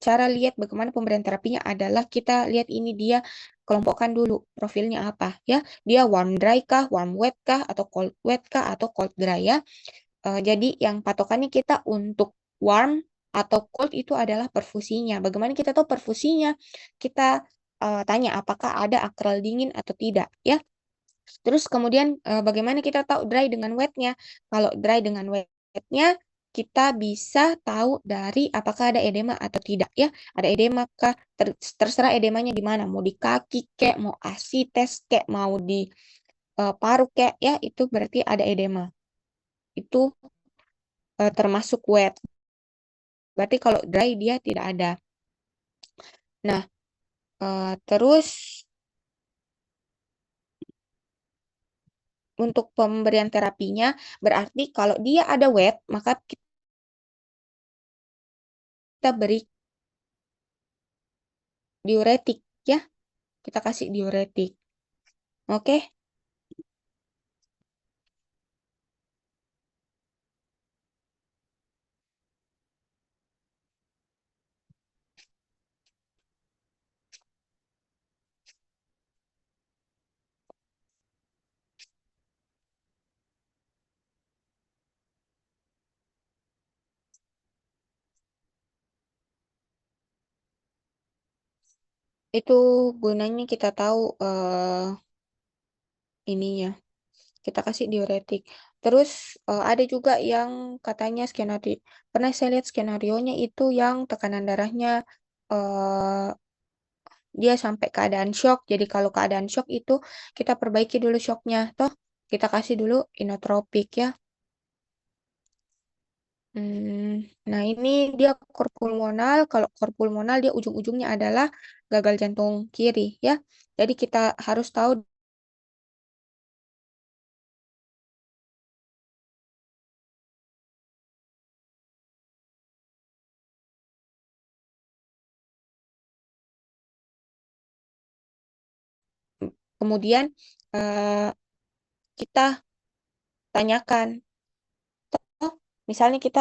cara lihat bagaimana pemberian terapinya adalah kita lihat ini dia kelompokkan dulu profilnya apa ya. Dia warm dry kah, warm wet kah, atau cold wet kah, atau cold dry ya. Jadi yang patokannya kita untuk warm atau cold itu adalah perfusinya. Bagaimana kita tahu perfusinya? Kita tanya apakah ada akral dingin atau tidak ya. Terus kemudian bagaimana kita tahu dry dengan wetnya? Kalau dry dengan wetnya kita bisa tahu dari apakah ada edema atau tidak ya. Ada edema kah? Terserah edemanya di mana. Mau di kaki kek, mau asites kek, mau di paru kek ya. Itu berarti ada edema. Itu termasuk wet. Berarti kalau dry dia tidak ada. Nah, terus untuk pemberian terapinya berarti kalau dia ada wet, maka kita beri diuretik ya. Kita kasih diuretik. Oke, itu gunanya kita tahu ininya. Kita kasih diuretik. Terus ada juga yang katanya skenario. Pernah saya lihat skenarionya itu yang tekanan darahnya eh, dia sampai keadaan shock. Jadi kalau keadaan shock itu kita perbaiki dulu shocknya. Toh kita kasih dulu inotropik ya. Nah ini dia kor pulmonal. Kalau kor pulmonal dia ujung-ujungnya adalah gagal jantung kiri ya. Jadi kita harus tahu kemudian eh, kita tanyakan. Oh, misalnya kita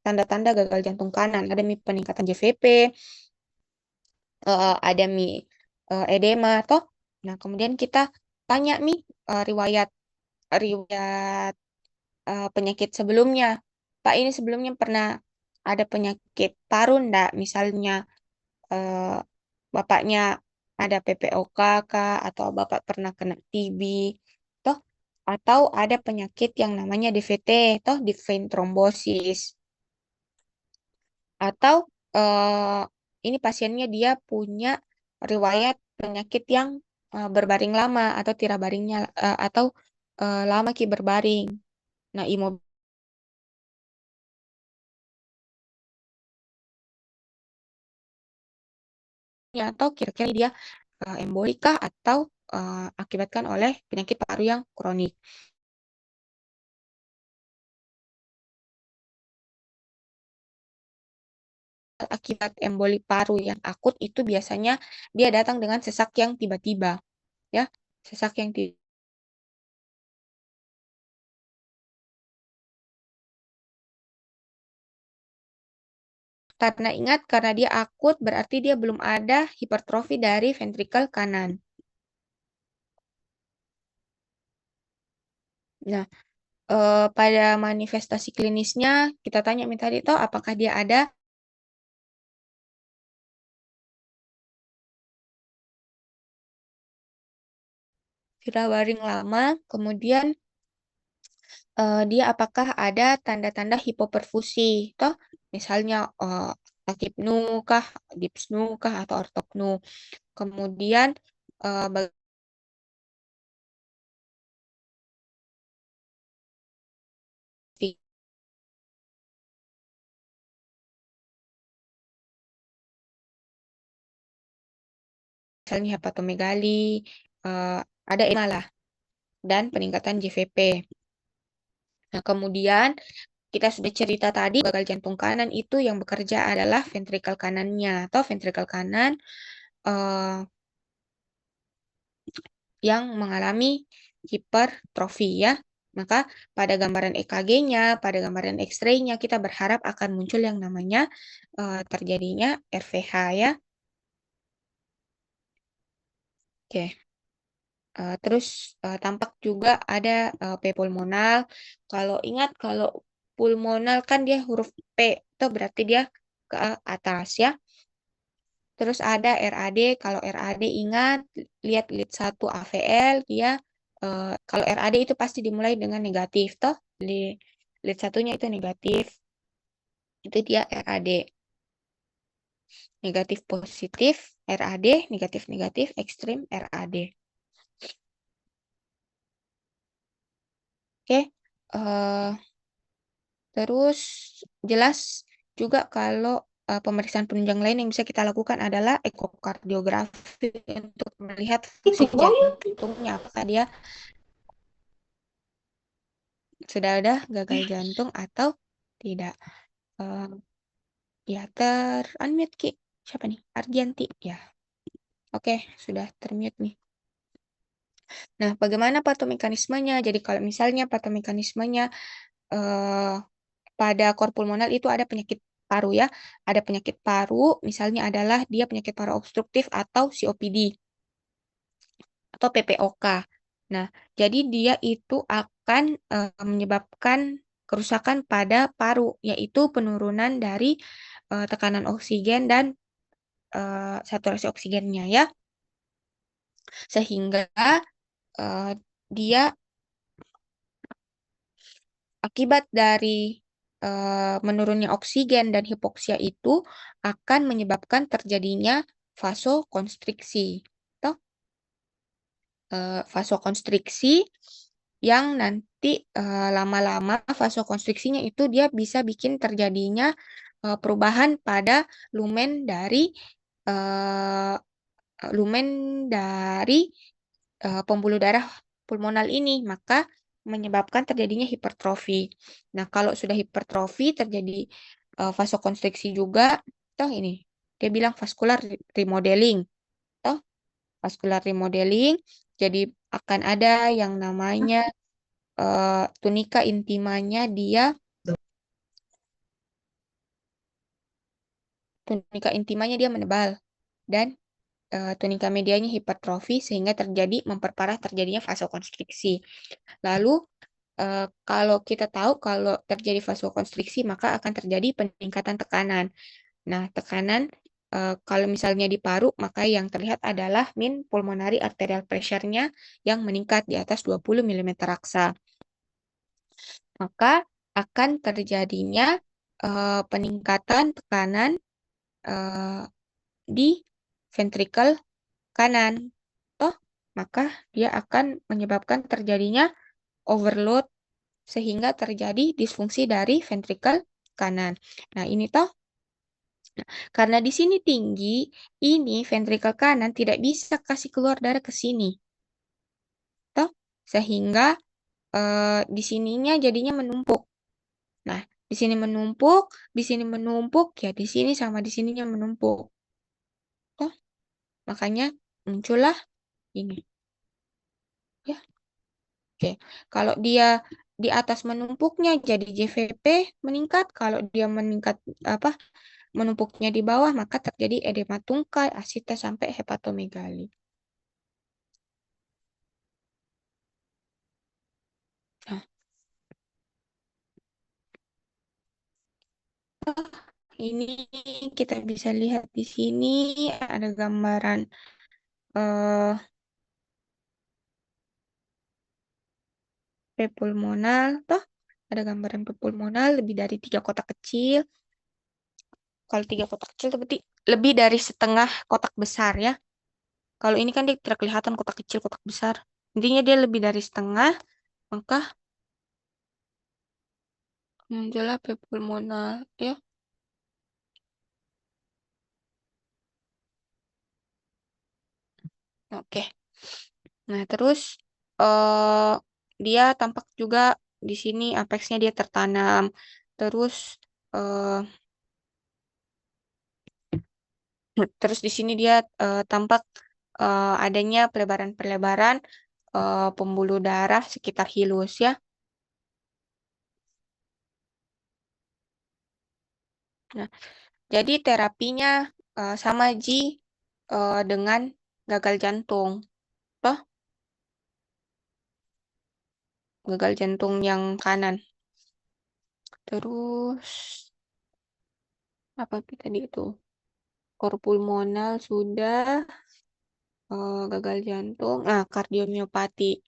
tanda-tanda gagal jantung kanan, ada peningkatan JVP, ada edema toh. Nah, kemudian kita tanya riwayat riwayat penyakit sebelumnya. Pak, ini sebelumnya pernah ada penyakit paru enggak? Misalnya eh, bapaknya ada PPOK kah, atau bapak pernah kena TB toh, atau ada penyakit yang namanya DVT toh, deep vein thrombosis, atau eh, ini pasiennya dia punya riwayat penyakit yang berbaring lama atau tirabaringnya atau lama berbaring. Nah, atau kira-kira dia embolik kah atau akibatkan oleh penyakit paru yang kronik. Akibat emboli paru yang akut itu biasanya dia datang dengan sesak yang tiba-tiba, ya. Sesak yang karena ingat karena dia akut berarti dia belum ada hipertrofi dari ventrikel kanan. Nah, pada manifestasi klinisnya kita tanya tadi toh apakah dia ada sudah baring lama, kemudian dia apakah ada tanda-tanda hipoperfusi, toh misalnya akipnu kah, dipsnu kah, atau ortopnu. Kemudian bagi misalnya hepatomegali, eh, ada edema lah, dan peningkatan JVP. Nah, kemudian kita sudah cerita tadi gagal jantung kanan itu yang bekerja adalah ventrikel kanannya atau ventrikel kanan eh, yang mengalami hipertrofi ya. Maka pada gambaran EKG-nya, pada gambaran X-ray-nya kita berharap akan muncul yang namanya terjadinya RVH ya. Oke. Terus tampak juga ada P pulmonal. Kalau ingat kalau pulmonal kan dia huruf P, itu berarti dia ke atas ya. Terus ada RAD. Kalau RAD ingat lihat lead 1 AVL dia kalau RAD itu pasti dimulai dengan negatif toh. Lead satunya itu negatif. Itu dia RAD. Negatif positif RAD, negatif negatif ekstrim RAD. Oke. eh, Terus jelas juga kalau pemeriksaan penunjang lain yang bisa kita lakukan adalah ekokardiografi untuk melihat fungsi jantungnya apakah dia sudah ada gagal jantung atau tidak. Eh, Ya unmute Ki. Siapa nih? Ardianti. Ya. Oke, sudah termute nih. Nah, bagaimana patomekanismenya? Jadi kalau misalnya patomekanismenya eh, pada kor pulmonal itu ada penyakit paru ya. Ada penyakit paru, misalnya adalah dia penyakit paru obstruktif atau COPD atau PPOK. Nah, jadi dia itu akan menyebabkan kerusakan pada paru, yaitu penurunan dari tekanan oksigen dan saturasi oksigennya ya. Sehingga eh, dia akibat dari menurunnya oksigen dan hipoksia itu akan menyebabkan terjadinya vasokonstriksi. Toh, vasokonstriksi yang nanti lama-lama vasokonstriksinya itu dia bisa bikin terjadinya perubahan pada lumen dari eh, lumen dari pembuluh darah pulmonal ini, maka menyebabkan terjadinya hipertrofi. Nah, kalau sudah hipertrofi terjadi vasokonstriksi juga, toh ini dia bilang vascular remodeling, toh vascular remodeling, jadi akan ada yang namanya tunika intimanya dia menebal dan tunika medianya hipertrofi sehingga memperparah terjadinya vasokonstriksi. Lalu kalau kita tahu kalau terjadi vasokonstriksi maka akan terjadi peningkatan tekanan. Nah, tekanan kalau misalnya di paru maka yang terlihat adalah min pulmonary arterial pressure-nya yang meningkat di atas 20 mm raksa. Maka akan terjadinya peningkatan tekanan eh, di ventrikel kanan. Toh, maka dia akan menyebabkan terjadinya overload sehingga terjadi disfungsi dari ventrikel kanan. Nah, ini toh karena di sini tinggi, ini ventrikel kanan tidak bisa kasih keluar darah ke sini. Toh, sehingga di sininya jadinya menumpuk. Nah, di sini menumpuk, di sini menumpuk, ya di sini sama di sininya menumpuk. Toh, makanya muncullah ini. Ya, oke. Kalau dia di atas menumpuknya jadi JVP meningkat, kalau dia meningkat apa menumpuknya di bawah maka terjadi edema tungkai, asita sampai hepatomegali. Nah, ini kita bisa lihat di sini ada gambaran eh, pulmonal, toh ada gambaran pulmonal lebih dari 3 kotak kecil. Kalau 3 kotak kecil itu berarti lebih dari setengah kotak besar ya. Kalau ini kan dia tidak kelihatan kotak kecil, kotak besar. Intinya dia lebih dari setengah, maka muncullah pulmonal ya. Oke. Nah, terus eh dia tampak juga di sini apexnya dia tertanam. Terus eh terus di sini dia tampak adanya pelebaran-pelebaran pembuluh darah sekitar hilus ya. Nah, jadi terapinya sama Ji dengan gagal jantung. Toh, gagal jantung yang kanan. Terus apa tadi itu? Kor pulmonal sudah, gagal jantung, kardiomiopati.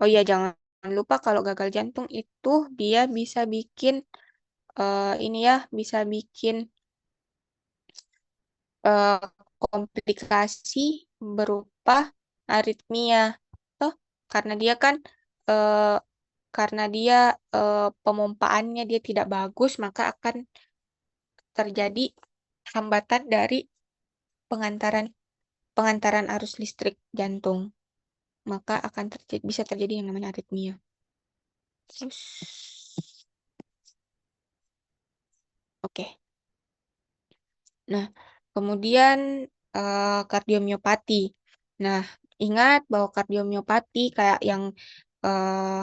Oh iya, jangan lupa kalau gagal jantung itu dia bisa bikin ini ya, bisa bikin eh, komplikasi berupa aritmia. Toh, karena dia kan eh, karena dia pemompaannya dia tidak bagus, maka akan terjadi hambatan dari pengantaran pengantaran arus listrik jantung. Maka akan bisa terjadi yang namanya aritmia. Terus, oke. Nah, kemudian kardiomiopati. Nah, ingat bahwa kardiomiopati kayak yang eh,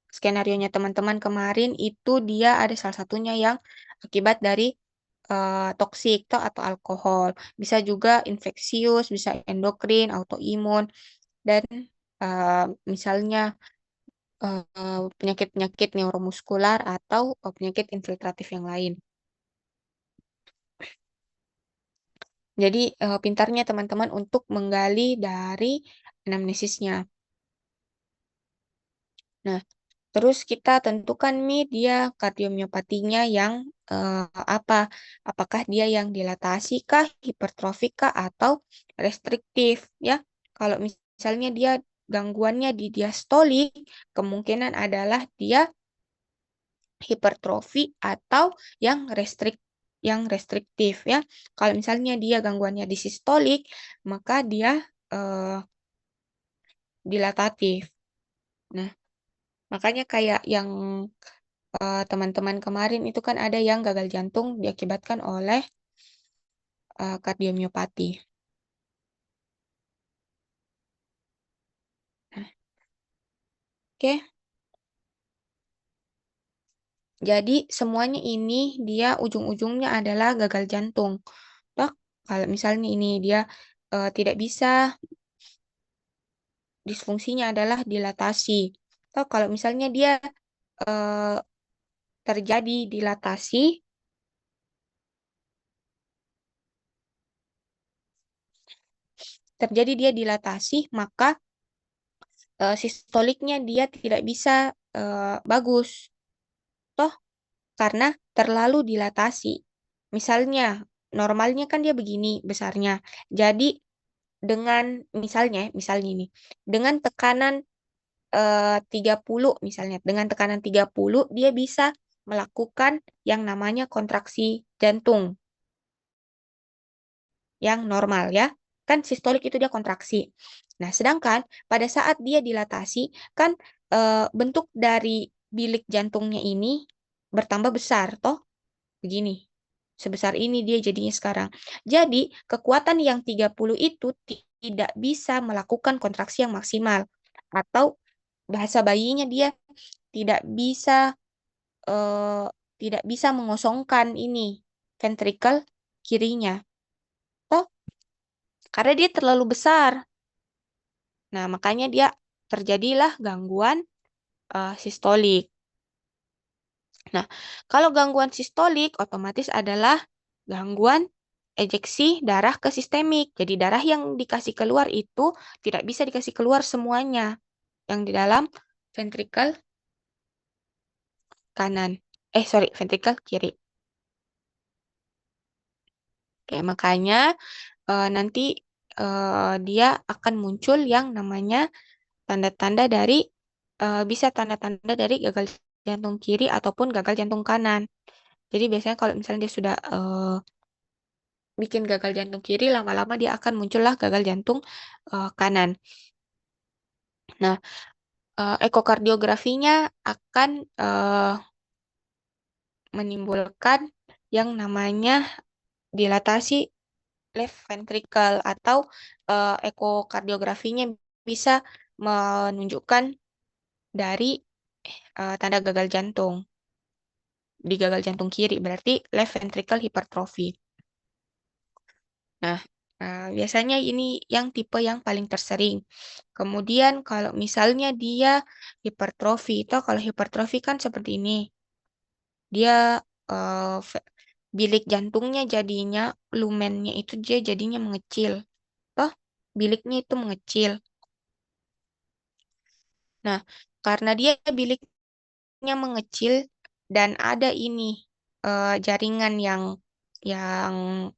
skenarionya teman-teman kemarin itu dia ada salah satunya yang akibat dari toksik atau alkohol. Bisa juga infeksius, bisa endokrin, autoimun, dan eh, misalnya penyakit-penyakit neuromuskular atau penyakit infiltratif yang lain. Jadi pintarnya teman-teman untuk menggali dari anamnesisnya. Nah, terus kita tentukan nih dia kardiomiopatinya yang apa? Apakah dia yang dilatasi kah, hipertrofik kah, atau restriktif ya? Kalau misalnya dia gangguannya di diastolik, kemungkinan adalah dia hipertrofi atau yang restriktif ya. Kalau misalnya dia gangguannya di sistolik, maka dia eh, dilatatif. Nah, makanya kayak yang teman-teman kemarin itu kan ada yang gagal jantung diakibatkan oleh kardiomiopati. Nah, oke. Jadi semuanya ini dia ujung-ujungnya adalah gagal jantung. Toh, kalau misalnya ini dia tidak bisa, disfungsinya adalah dilatasi. Toh, kalau misalnya dia eh, terjadi dilatasi, maka sistoliknya dia tidak bisa bagus. Toh, karena terlalu dilatasi. Misalnya, normalnya kan dia begini besarnya. Jadi, dengan misalnya ini, dengan tekanan 30 misalnya, dengan tekanan 30 dia bisa melakukan yang namanya kontraksi jantung yang normal ya. Kan sistolik itu dia kontraksi. Nah, sedangkan pada saat dia dilatasi, kan bentuk dari bilik jantungnya ini bertambah besar, toh begini. Sebesar ini dia jadinya sekarang. Jadi, kekuatan yang 30 itu tidak bisa melakukan kontraksi yang maksimal. Atau bahasa bayinya dia tidak bisa eh, tidak bisa mengosongkan ini ventrikel kirinya. Toh, karena dia terlalu besar. Nah, makanya dia terjadilah gangguan sistolik. Nah, kalau gangguan sistolik otomatis adalah gangguan ejeksi darah ke sistemik. Jadi darah yang dikasih keluar itu tidak bisa dikasih keluar semuanya yang di dalam ventrikel kanan. Sorry, ventrikel kiri. Oke, makanya nanti dia akan muncul yang namanya tanda-tanda dari bisa tanda-tanda dari gagal jantung kiri ataupun gagal jantung kanan. Jadi biasanya kalau misalnya dia sudah bikin gagal jantung kiri, lama-lama dia akan muncullah gagal jantung kanan. Nah, ekokardiografinya akan menimbulkan yang namanya dilatasi left ventricle atau ekokardiografinya bisa menunjukkan dari tanda gagal jantung di gagal jantung kiri, berarti left ventricle hypertrophy. Nah, biasanya ini yang tipe yang paling tersering. Kemudian kalau misalnya dia hipertrofi, itu kalau hipertrofi kan seperti ini. Dia bilik jantungnya jadinya, lumennya itu dia jadinya mengecil. Toh, biliknya itu mengecil. Nah, karena dia biliknya mengecil dan ada ini jaringan yang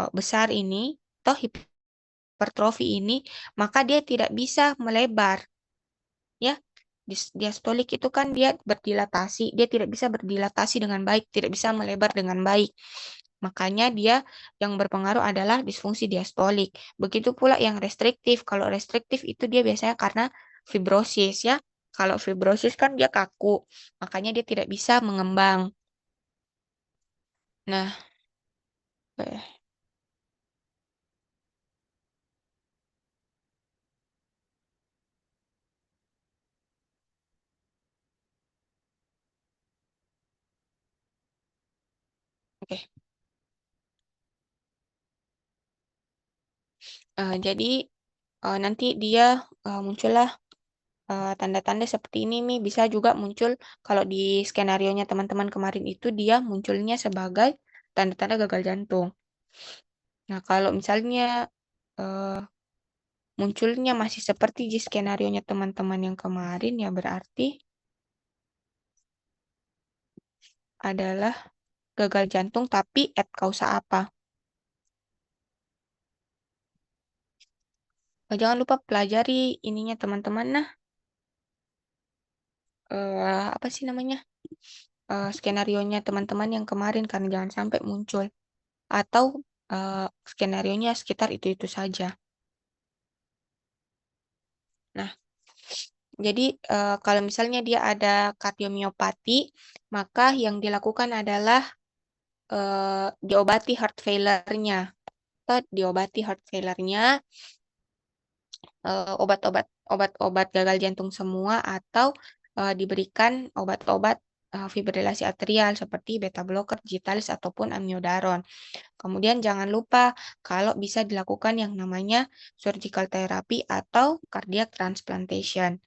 besar ini, toh hipertrofi ini, maka dia tidak bisa melebar, ya. Diastolik itu kan dia berdilatasi, dia tidak bisa berdilatasi dengan baik, tidak bisa melebar dengan baik. Makanya dia yang berpengaruh adalah disfungsi diastolik. Begitu pula yang restriktif. Kalau restriktif itu dia biasanya karena fibrosis, ya. Kalau fibrosis kan dia kaku, makanya dia tidak bisa mengembang. Nah, eh, oke. Jadi nanti dia muncullah tanda-tanda seperti ini nih, bisa juga muncul kalau di skenario-nya teman-teman kemarin itu dia munculnya sebagai tanda-tanda gagal jantung. Nah, kalau misalnya eh, munculnya masih seperti di skenario-nya teman-teman yang kemarin, ya berarti adalah gagal jantung tapi et causa apa? Jangan lupa pelajari ininya teman-teman. Nah, apa sih namanya? Skenario-nya teman-teman yang kemarin karena jangan sampai muncul atau skenario-nya sekitar itu-itu saja. Nah, jadi kalau misalnya dia ada kardiomiopati, maka yang dilakukan adalah diobati heart failure-nya. Atau diobati heart failure-nya, obat-obat gagal jantung semua atau diberikan obat-obat fibrilasi atrial seperti beta blocker, Gitalis ataupun amiodaron. Kemudian jangan lupa kalau bisa dilakukan yang namanya surgical therapy atau cardiac transplantation.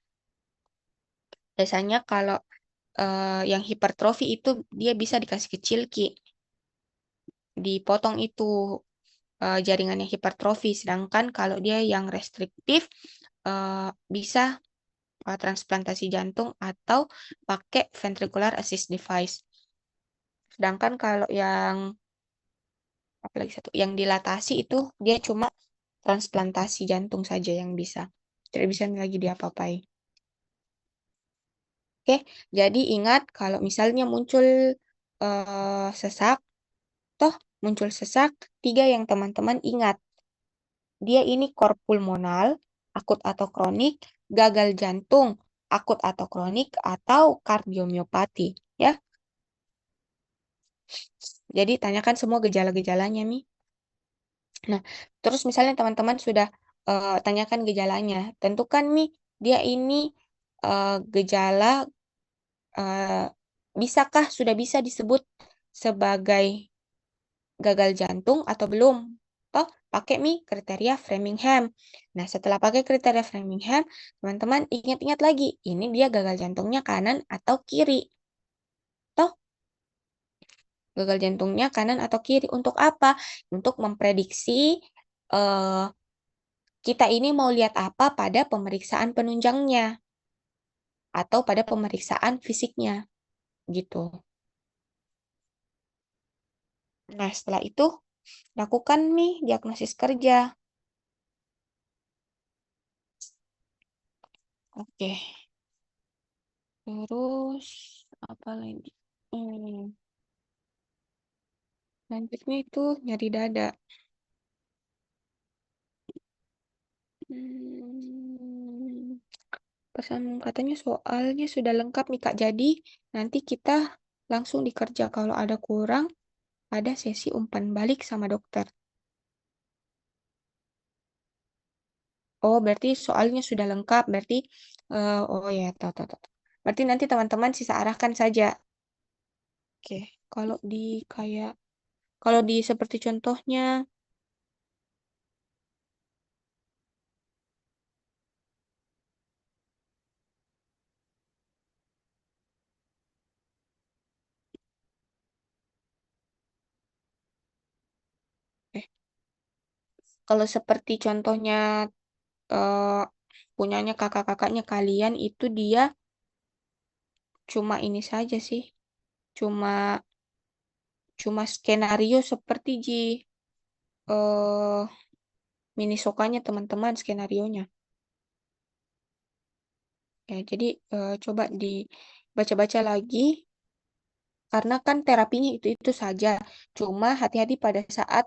Biasanya kalau yang hipertrofi itu dia bisa dikasih kecil Ki, dipotong itu jaringan yang hipertrofi. Sedangkan kalau dia yang restriktif bisa transplantasi jantung atau pakai ventricular assist device. Sedangkan kalau yang apalagi satu yang dilatasi itu dia cuma transplantasi jantung saja yang bisa. Tidak bisa lagi diapa-apain. Oke, jadi ingat kalau misalnya muncul sesak, toh muncul sesak, tiga yang teman-teman ingat. Dia ini kor pulmonal, akut atau kronik, gagal jantung, akut atau kronik, atau kardiomiopati. Ya, jadi tanyakan semua gejala-gejalanya nih. Nah, terus misalnya teman-teman sudah tanyakan gejalanya, tentukan nih dia ini gejala eh, bisakah sudah bisa disebut sebagai gagal jantung atau belum? Toh, pakai nih kriteria Framingham. Nah, setelah pakai kriteria Framingham, teman-teman ingat-ingat lagi, ini dia gagal jantungnya kanan atau kiri. Toh, gagal jantungnya kanan atau kiri. Untuk apa? Untuk memprediksi eh, kita ini mau lihat apa pada pemeriksaan penunjangnya atau pada pemeriksaan fisiknya gitu. Nah, setelah itu lakukan nih diagnosis kerja. Oke, terus apa lagi? Hmm, Selanjutnya itu nyari dada. Hmm, Pesan katanya soalnya sudah lengkap nih Kak. Jadi nanti kita langsung dikerja. Kalau ada kurang, ada sesi umpan balik sama dokter. Oh, berarti soalnya sudah lengkap. Berarti, oh ya, tahu, tahu, tahu. Berarti nanti teman-teman sisa arahkan saja. Oke, kalau di kayak, kalau di seperti contohnya, eh, kalau seperti contohnya eh, punyanya kakak-kakaknya kalian itu dia cuma ini saja sih, cuma cuma skenario seperti eh Minnesota-nya teman-teman skenarionya. Ya, jadi coba dibaca-baca lagi karena kan terapinya itu saja. Cuma hati-hati pada saat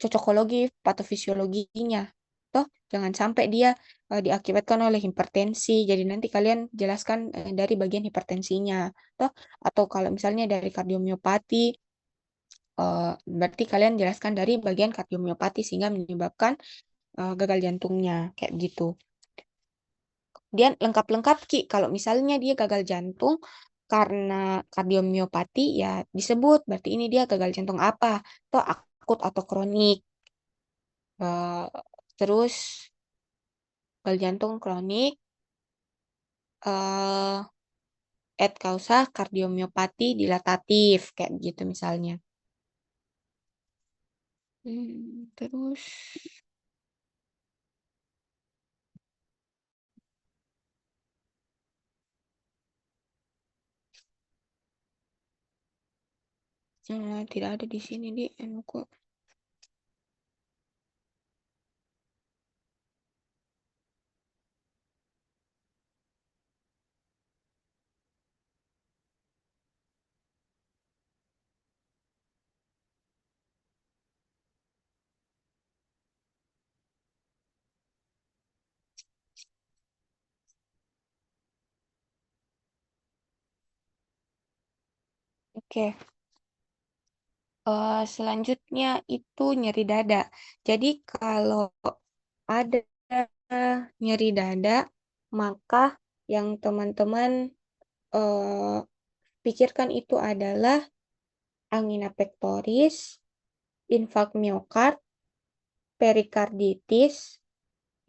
cocokologi patofisiologinya. Toh jangan sampai dia diakibatkan oleh hipertensi. Jadi nanti kalian jelaskan dari bagian hipertensinya. Toh atau kalau misalnya dari kardiomiopati berarti kalian jelaskan dari bagian kardiomiopati sehingga menyebabkan gagal jantungnya kayak gitu. Dia lengkap-lengkap Ki. Kalau misalnya dia gagal jantung karena kardiomiopati ya disebut berarti ini dia gagal jantung apa? Atau akut atau kronik. Eh, terus gagal jantung kronik eh et causa kardiomiopati dilatatif kayak gitu misalnya. Terus tidak ada di sini di anuku. Oke. Selanjutnya itu nyeri dada. Jadi kalau ada nyeri dada, maka yang teman-teman eh, pikirkan itu adalah angina pectoris, infak miokard, perikarditis,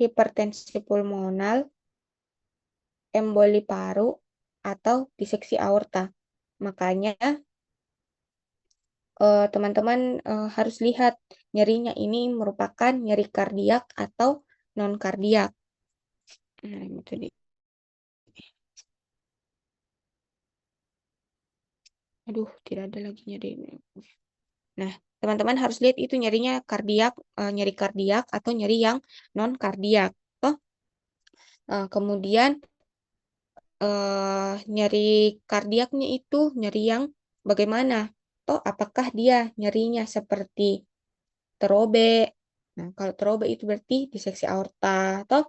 hipertensi pulmonal, emboli paru, atau diseksi aorta. Makanya teman-teman harus lihat nyerinya ini merupakan nyeri kardiak atau non kardiak. Nah, itu dia. Aduh, tidak ada lagi nyeri. Nah, teman-teman harus lihat itu nyerinya kardiak, nyeri kardiak atau nyeri yang non kardiak. Toh, kemudian nyeri kardiaknya itu nyeri yang bagaimana? Toh, apakah dia nyerinya seperti terobe? Nah, kalau terobe itu berarti diseksi aorta. Toh,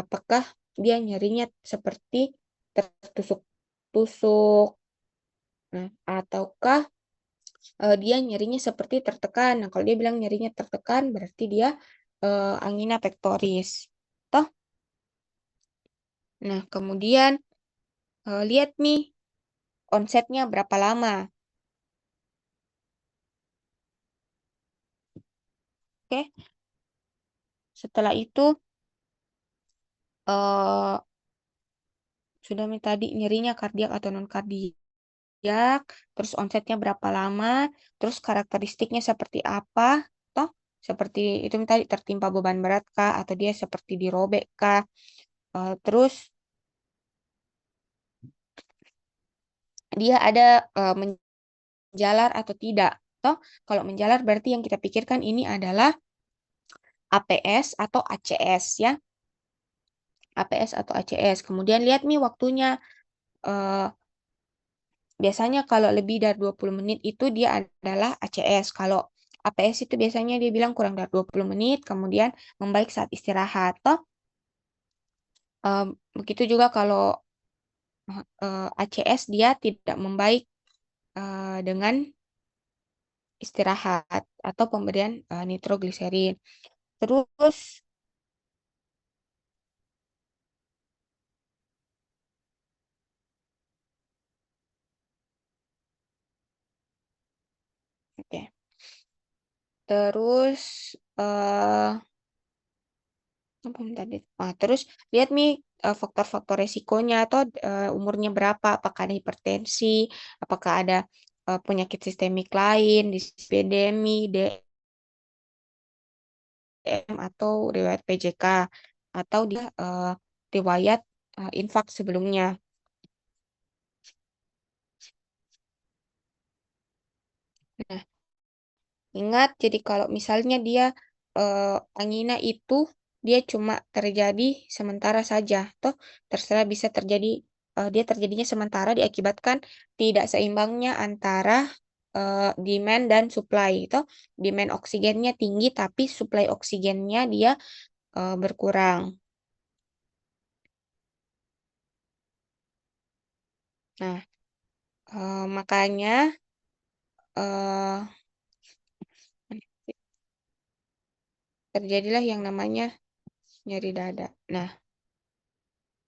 apakah dia nyerinya seperti tertusuk-tusuk? Nah, ataukah dia nyerinya seperti tertekan. Nah, kalau dia bilang nyerinya tertekan, berarti dia angina pectoris. Toh? Nah, kemudian lihat nih onsetnya berapa lama. Oke, setelah itu eh sudah nih tadi nyerinya kardiak atau non kardiak. zodiak, terus onsetnya berapa lama, terus karakteristiknya seperti apa, toh seperti itu tadi tertimpa beban berat kah, atau dia seperti dirobek kah. Terus dia ada menjalar atau tidak. Toh kalau menjalar berarti yang kita pikirkan ini adalah APS atau ACS ya. APS atau ACS. Kemudian lihat nih waktunya. eh, Biasanya kalau lebih dari 20 menit itu dia adalah ACS. Kalau APS itu biasanya dia bilang kurang dari 20 menit, kemudian membaik saat istirahat. Toh, eh, begitu juga kalau ACS dia tidak membaik dengan istirahat atau pemberian nitrogliserin. Terus, oke. Terus, apa yang tadi? Terus lihat nih faktor-faktor resikonya atau umurnya berapa, apakah ada hipertensi, apakah ada penyakit sistemik lain, dislipidemi, DM atau riwayat PJK atau dia riwayat infak sebelumnya. Nah, ingat jadi kalau misalnya dia angina itu dia cuma terjadi sementara saja, toh terserah bisa terjadi dia terjadinya sementara diakibatkan tidak seimbangnya antara demand dan supply. Toh demand oksigennya tinggi tapi supply oksigennya dia berkurang. Nah, makanya eh, terjadilah yang namanya nyeri dada. Nah,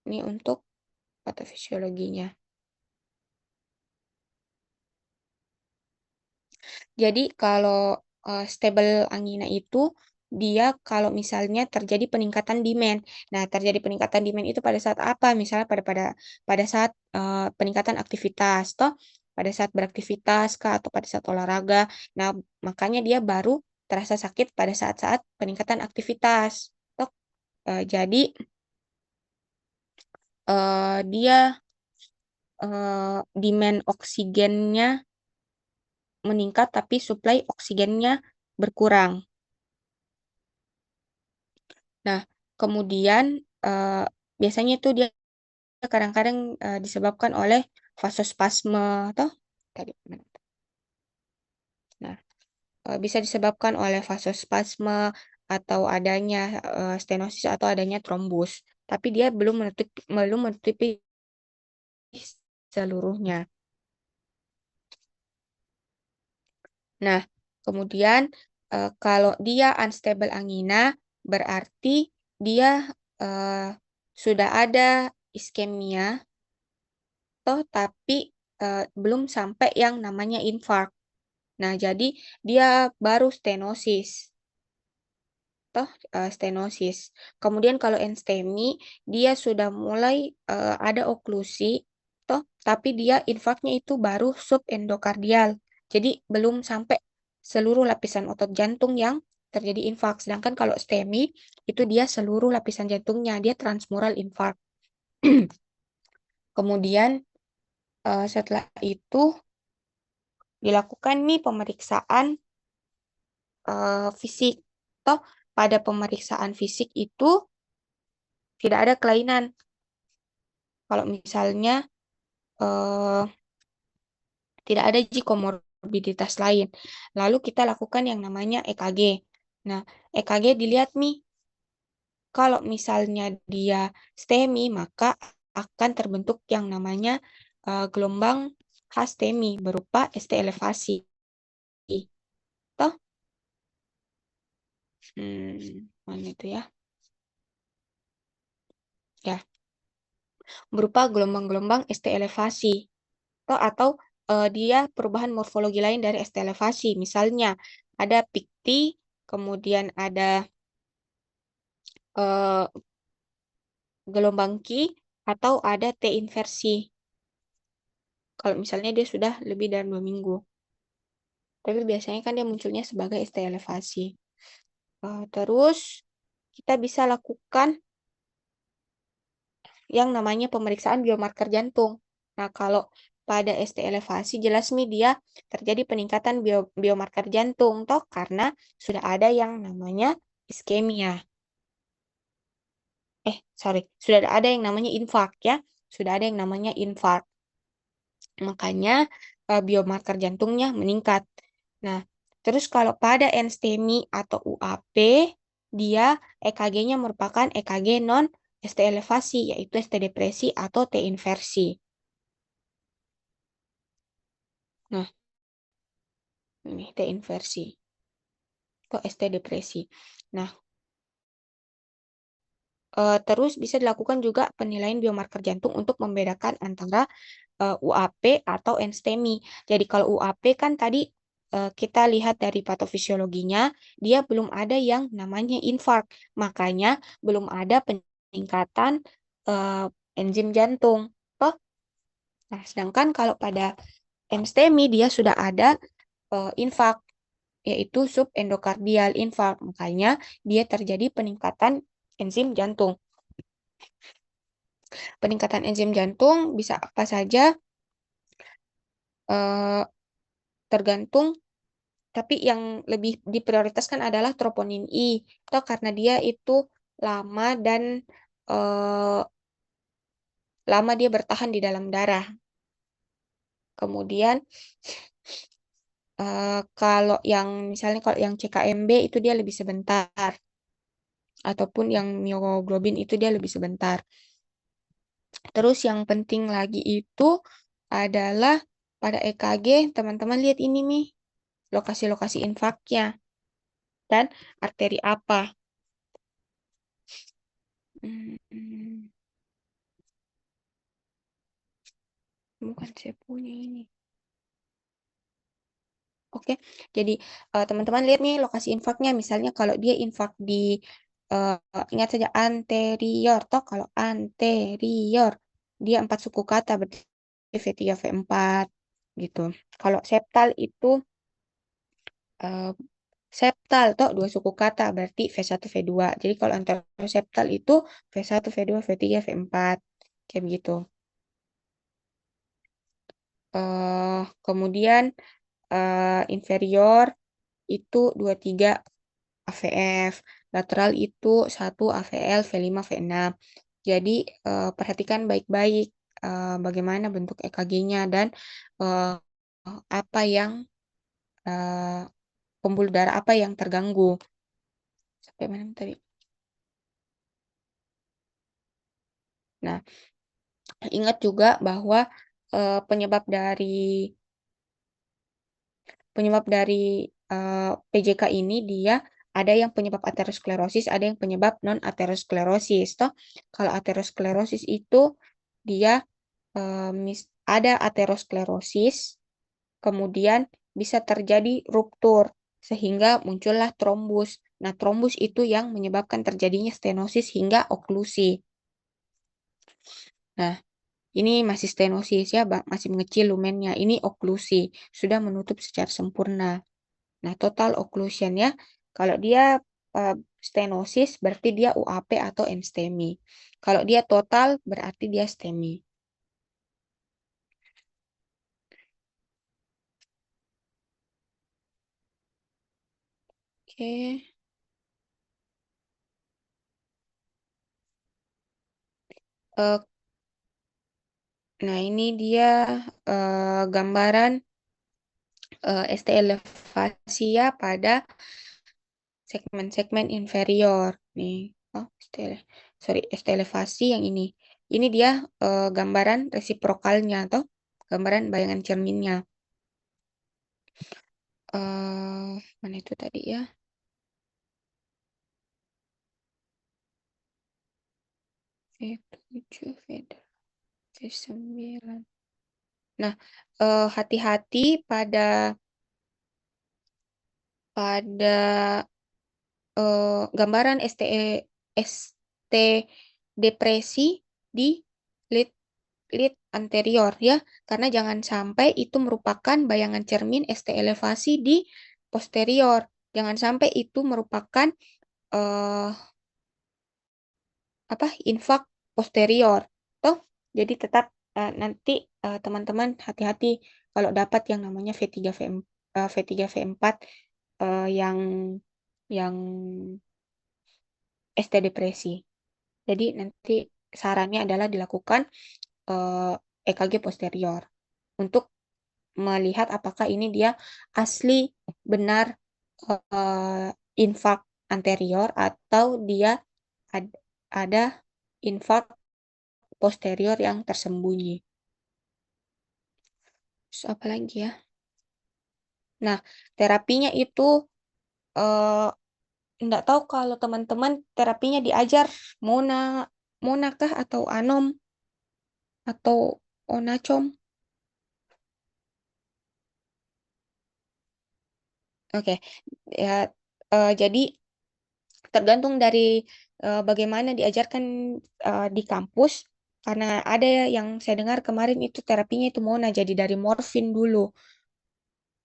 ini untuk patofisiologinya. Jadi kalau stable angina itu dia kalau misalnya terjadi peningkatan demand. Nah, terjadi peningkatan demand itu pada saat apa? Misalnya pada saat peningkatan aktivitas toh pada saat beraktivitas kah atau pada saat olahraga. Nah, makanya dia baru terasa sakit pada saat-saat peningkatan aktivitas. Toh jadi dia demand oksigennya meningkat tapi supply oksigennya berkurang. Nah, kemudian biasanya itu dia kadang-kadang disebabkan oleh vasospasme atau tadi mana? Nah, bisa disebabkan oleh vasospasme atau adanya stenosis atau adanya trombus. Tapi dia belum menutupi seluruhnya. Nah, kemudian kalau dia unstable angina berarti dia eh, sudah ada iskemia toh tapi belum sampai yang namanya infark. Nah, jadi dia baru stenosis, toh stenosis. Kemudian kalau enstemi, dia sudah mulai ada oklusi, toh tapi dia infarknya itu baru subendokardial. Jadi belum sampai seluruh lapisan otot jantung yang terjadi infark. Sedangkan kalau STEMI itu dia seluruh lapisan jantungnya, dia transmural infark. Kemudian setelah itu dilakukan nih pemeriksaan fisik. Toh pada pemeriksaan fisik itu tidak ada kelainan. Kalau misalnya eh, tidak ada komorbiditas lain. Lalu kita lakukan yang namanya EKG. Nah, EKG dilihat nih, kalau misalnya dia STEMI, maka akan terbentuk yang namanya gelombang khas STEMI berupa ST elevasi. Toh, mana itu ya? Ya, berupa gelombang-gelombang ST elevasi. Atau dia perubahan morfologi lain dari ST elevasi. Misalnya ada pikti, kemudian ada eh, gelombang Ki, atau ada T inversi. Kalau misalnya dia sudah lebih dari 2 minggu. Tapi biasanya kan dia munculnya sebagai ST elevasi. Terus kita bisa lakukan yang namanya pemeriksaan biomarker jantung. Nah, kalau pada ST elevasi jelas nih dia terjadi peningkatan biomarker jantung toh karena sudah ada yang namanya iskemia. Sudah ada yang namanya infark ya. Sudah ada yang namanya infark. Makanya biomarker jantungnya meningkat. Nah, terus kalau pada enstemi atau UAP, dia EKG-nya merupakan EKG non ST elevasi, yaitu ST depresi atau T inversi. Nah, ini T inversi atau ST depresi. Nah, terus bisa dilakukan juga penilaian biomarker jantung untuk membedakan antara UAP atau enstemi. Jadi kalau UAP kan tadi kita lihat dari patofisiologinya, dia belum ada yang namanya infark. Makanya belum ada peningkatan eh, enzim jantung. Toh? Nah, sedangkan kalau pada enstemi dia sudah ada infark, yaitu subendokardial infark. Makanya dia terjadi peningkatan enzim jantung. Peningkatan enzim jantung bisa apa saja, eh, tergantung. Tapi yang lebih diprioritaskan adalah troponin I. Itu karena dia itu lama dan eh, lama dia bertahan di dalam darah. Kemudian kalau yang misalnya kalau yang CKMB itu dia lebih sebentar. Ataupun yang mioglobin itu dia lebih sebentar. Terus yang penting lagi itu adalah pada EKG, teman-teman lihat ini nih, lokasi-lokasi infarknya dan arteri apa. Hmm, bukan saya punya ini. Oke, jadi teman-teman lihat nih lokasi infarknya. Misalnya kalau dia infark di, eh, ingat saja anterior, toh kalau anterior dia 4 suku kata berarti V3, V4 gitu. Kalau septal itu eh, septal toh 2 suku kata berarti V1, V2. Jadi kalau anteroseptal itu V1, V2, V3, V4 kayak begitu. Kemudian inferior itu 23 AVF, lateral itu 1 AVL, V5, V6. Jadi perhatikan baik-baik bagaimana bentuk EKG-nya dan eh, apa yang eh, pembuluh darah apa yang terganggu. Sampai mana tadi? Nah, ingat juga bahwa penyebab dari PJK ini dia ada yang penyebab aterosklerosis, ada yang penyebab non aterosklerosis. Toh, kalau aterosklerosis itu dia ada aterosklerosis, kemudian bisa terjadi ruptur sehingga muncullah trombus. Nah, trombus itu yang menyebabkan terjadinya stenosis hingga oklusi. Nah, ini masih stenosis ya, masih mengecil lumennya. Ini oklusi, sudah menutup secara sempurna. Nah, total occlusion ya. Kalau dia uh, stenosis berarti dia UAP atau enstemi. Kalau dia total berarti dia STEMI. Oke. Eh, nah, ini dia gambaran ST elevasi ya pada segmen-segmen inferior. Nih, oh, ST elevasi yang ini. Ini dia gambaran resiprokalnya atau gambaran bayangan cerminnya. Mana itu tadi ya? V7, V9. Nah, hati-hati pada gambaran ST depresi di lead lid anterior ya, karena jangan sampai itu merupakan bayangan cermin ST elevasi di posterior. Jangan sampai itu merupakan eh, apa infak posterior. Toh, jadi tetap nanti teman-teman hati-hati kalau dapat yang namanya V3 V3 V4 yang ST depresi. Jadi nanti sarannya adalah dilakukan eh, EKG posterior untuk melihat apakah ini dia asli benar eh, infak anterior atau dia ad- ada infak posterior yang tersembunyi. Terus apa lagi ya? Nah, terapinya itu eh nggak tahu kalau teman-teman terapinya diajar Mona, Mona kah atau Anom atau Onacom? Oke, ya jadi tergantung dari bagaimana diajarkan di kampus. Karena ada yang saya dengar kemarin itu terapinya itu Mona, jadi dari morfin dulu.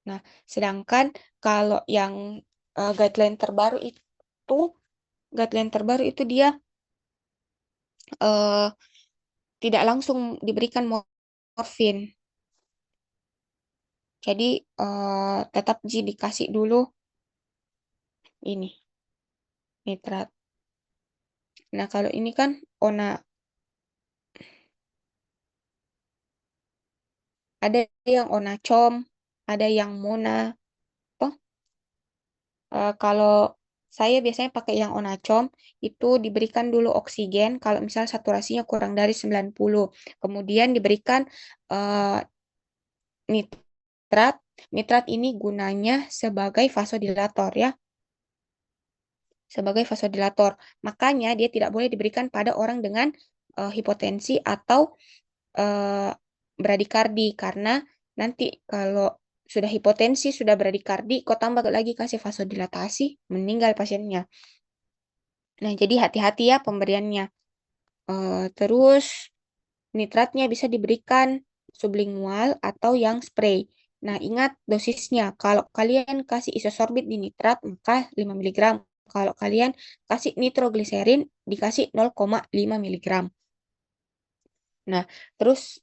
Nah, sedangkan kalau yang guideline terbaru dia eh, tidak langsung diberikan morfin. Jadi tetap Ji dikasih dulu ini nitrat. Nah, kalau ini kan Ona ada yang Onacom, ada yang Mona. Toh, kalau saya biasanya pakai yang Onacom itu diberikan dulu oksigen kalau misal saturasinya kurang dari 90. Kemudian diberikan eh, nitrat. Nitrat ini gunanya sebagai vasodilator ya, sebagai vasodilator. Makanya dia tidak boleh diberikan pada orang dengan hipotensi atau eh, bradikardi karena nanti kalau sudah hipotensi, sudah bradikardi, kok tambah lagi kasih vasodilatasi, meninggal pasiennya. Nah, jadi hati-hati ya pemberiannya. Terus nitratnya bisa diberikan sublingual atau yang spray. Nah, ingat dosisnya. Kalau kalian kasih isosorbit di nitrat, maka 5 miligram. Kalau kalian kasih nitrogliserin, dikasih 0,5 miligram. Nah, terus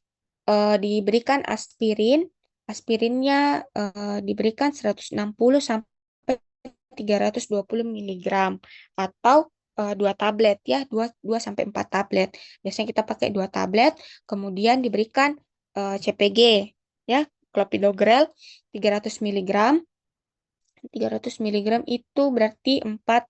diberikan aspirin. Aspirinnya diberikan 160 sampai 320 miligram atau 2 tablet ya, 2 sampai 4 tablet. Biasanya kita pakai 2 tablet, kemudian diberikan CPG ya, clopidogrel 300 miligram. 300 miligram itu berarti 4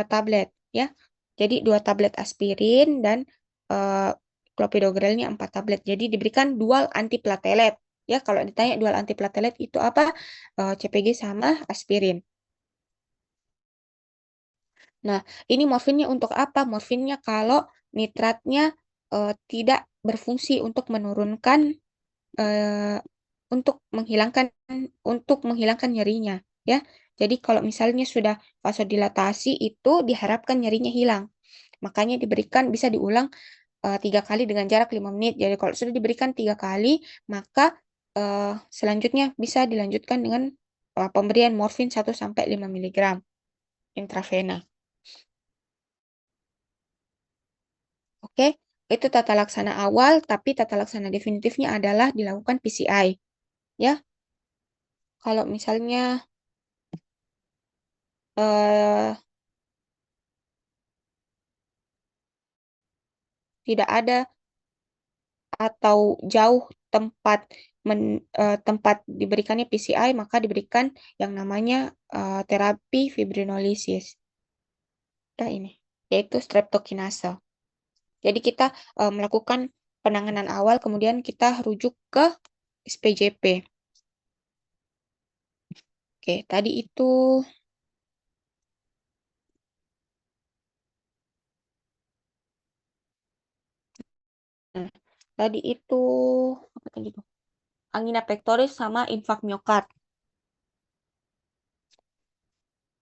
tablet ya. Jadi 2 tablet aspirin dan eh, clopidogrelnya 4 tablet. Jadi diberikan dual antiplatelet. Ya, kalau ditanya dual antiplatelet itu apa? CPG sama aspirin. Nah, ini morfinnya untuk apa? Morfinnya kalau nitratnya tidak berfungsi eh, menghilangkan untuk menghilangkan nyerinya, ya. Jadi kalau misalnya sudah vasodilatasi itu diharapkan nyerinya hilang. Makanya diberikan bisa diulang 3 kali dengan jarak 5 menit. Jadi kalau sudah diberikan 3 kali, maka selanjutnya bisa dilanjutkan dengan pemberian morfin 1 sampai 5 miligram intravena. Oke, itu tata laksana awal, tapi tata laksana definitifnya adalah dilakukan PCI. Ya, kalau misalnya eh, tidak ada atau jauh tempat tempat diberikannya PCI, maka diberikan yang namanya terapi fibrinolisis. Nah, ini yaitu streptokinase. Jadi kita melakukan penanganan awal, kemudian kita rujuk ke SPJP. Oke, tadi itu nah, tadi itu apa tadi tuh? Angina pectoris sama infak miokard.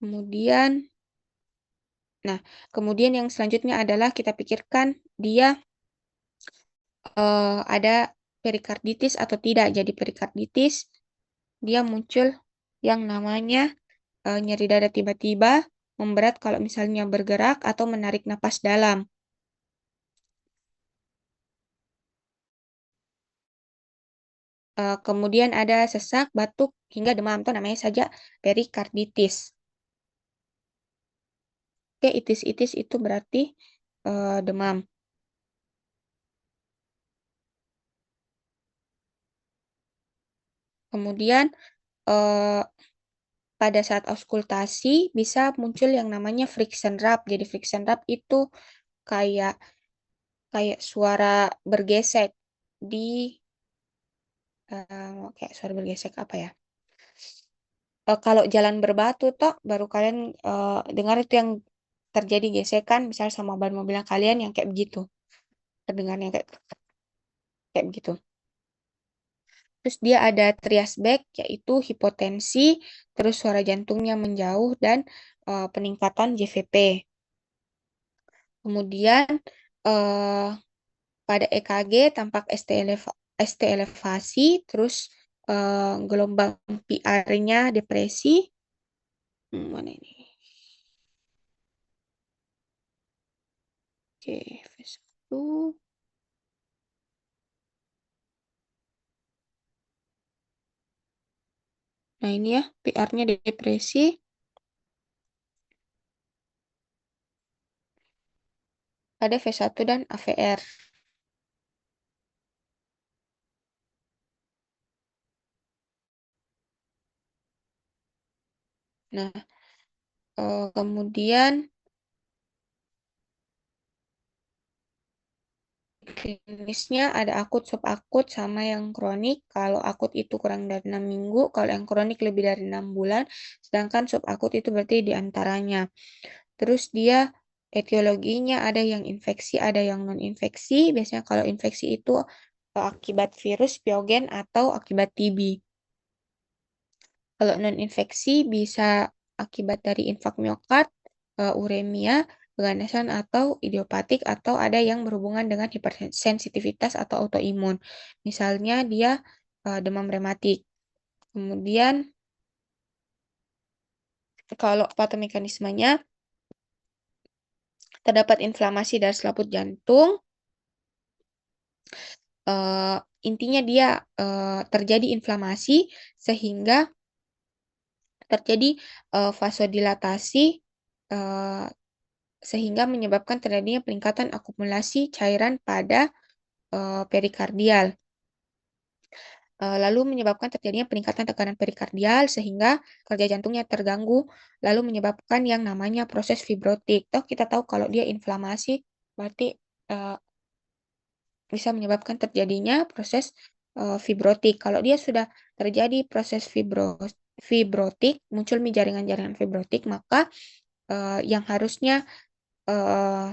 Kemudian, nah, kemudian yang selanjutnya adalah kita pikirkan dia ada perikarditis atau tidak. Jadi perikarditis dia muncul yang namanya nyeri dada tiba-tiba, memberat kalau misalnya bergerak atau menarik napas dalam. Kemudian ada sesak, batuk, hingga demam. Itu namanya saja perikarditis. Oke, itis-itis itu berarti demam. Kemudian eh, pada saat auskultasi bisa muncul yang namanya friction rub. Jadi friction rub itu kayak kayak suara bergesek di kayak suara bergesek apa ya? Kalau jalan berbatu toh baru kalian dengar itu yang terjadi gesekan misalnya sama ban mobilnya kalian yang kayak begitu. Terdengarnya kayak begitu. Terus dia ada trias back yaitu hipotensi, terus suara jantungnya menjauh dan peningkatan JVP. Kemudian eh, pada EKG tampak ST elevasi, terus gelombang PR-nya depresi. Mana ini? Oke, fase 1. Nah, ini ya, PR-nya depresi. Ada V1 dan AVR. Nah, kemudian klinisnya ada akut, subakut, sama yang kronik. Kalau akut itu kurang dari 6 minggu, kalau yang kronik lebih dari 6 bulan, sedangkan subakut itu berarti di antaranya. Terus dia etiologinya ada yang infeksi, ada yang non-infeksi. Biasanya kalau infeksi itu akibat virus, piogen, atau akibat TB. Kalau non-infeksi bisa akibat dari infak miokard, uremia, keganasan atau idiopatik atau ada yang berhubungan dengan hipersensitivitas atau autoimun. Misalnya dia demam rematik. Kemudian kalau patomekanismenya terdapat inflamasi dari selaput jantung, eh, intinya dia terjadi inflamasi sehingga terjadi vasodilatasi eh, sehingga menyebabkan terjadinya peningkatan akumulasi cairan pada perikardial. Lalu menyebabkan terjadinya peningkatan tekanan perikardial sehingga kerja jantungnya terganggu, lalu menyebabkan yang namanya proses fibrotik. Toh kita tahu kalau dia inflamasi, berarti eh, bisa menyebabkan terjadinya proses fibrotik. Kalau dia sudah terjadi proses fibrotik, muncul jaringan-jaringan fibrotik, maka yang harusnya eh,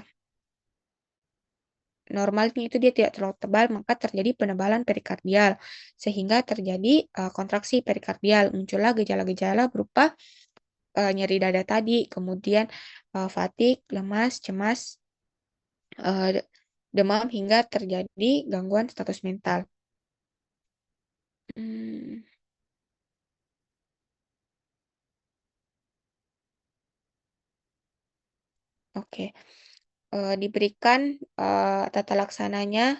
normalnya itu dia tidak terlalu tebal, maka terjadi penebalan perikardial, sehingga terjadi kontraksi perikardial. Muncullah gejala-gejala berupa nyeri dada tadi, kemudian fatigue, lemas, cemas, eh, demam, hingga terjadi gangguan status mental. Hmm, oke. Diberikan tata laksananya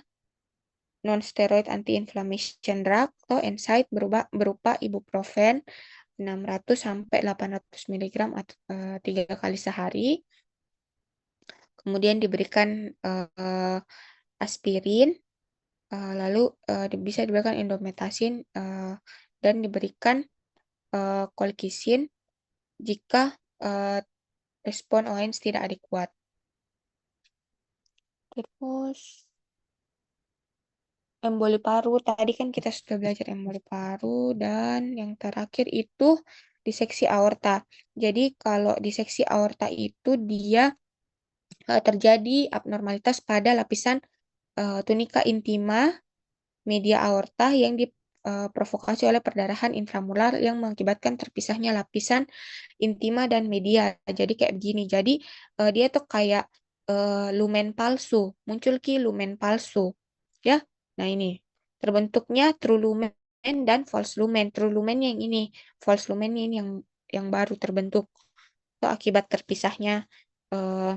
non-steroid anti-inflammation drug atau NSAID berupa ibuprofen 600 sampai 800 mg atau 3 kali sehari. Kemudian diberikan aspirin, lalu bisa diberikan indomethacin dan diberikan colchicine jika respon ONS tidak adekuat. Terus emboli paru, tadi kan kita sudah belajar emboli paru dan yang terakhir itu diseksi aorta. Jadi kalau diseksi aorta itu dia terjadi abnormalitas pada lapisan tunika intima media aorta yang diprovokasi oleh perdarahan intramural yang mengakibatkan terpisahnya lapisan intima dan media. Jadi kayak begini. Jadi dia tuh kayak lumen palsu, muncul lumen palsu. ya. Nah, ini terbentuknya true lumen dan false lumen. True lumen yang ini, false lumen ini yang baru terbentuk. Itu akibat eh,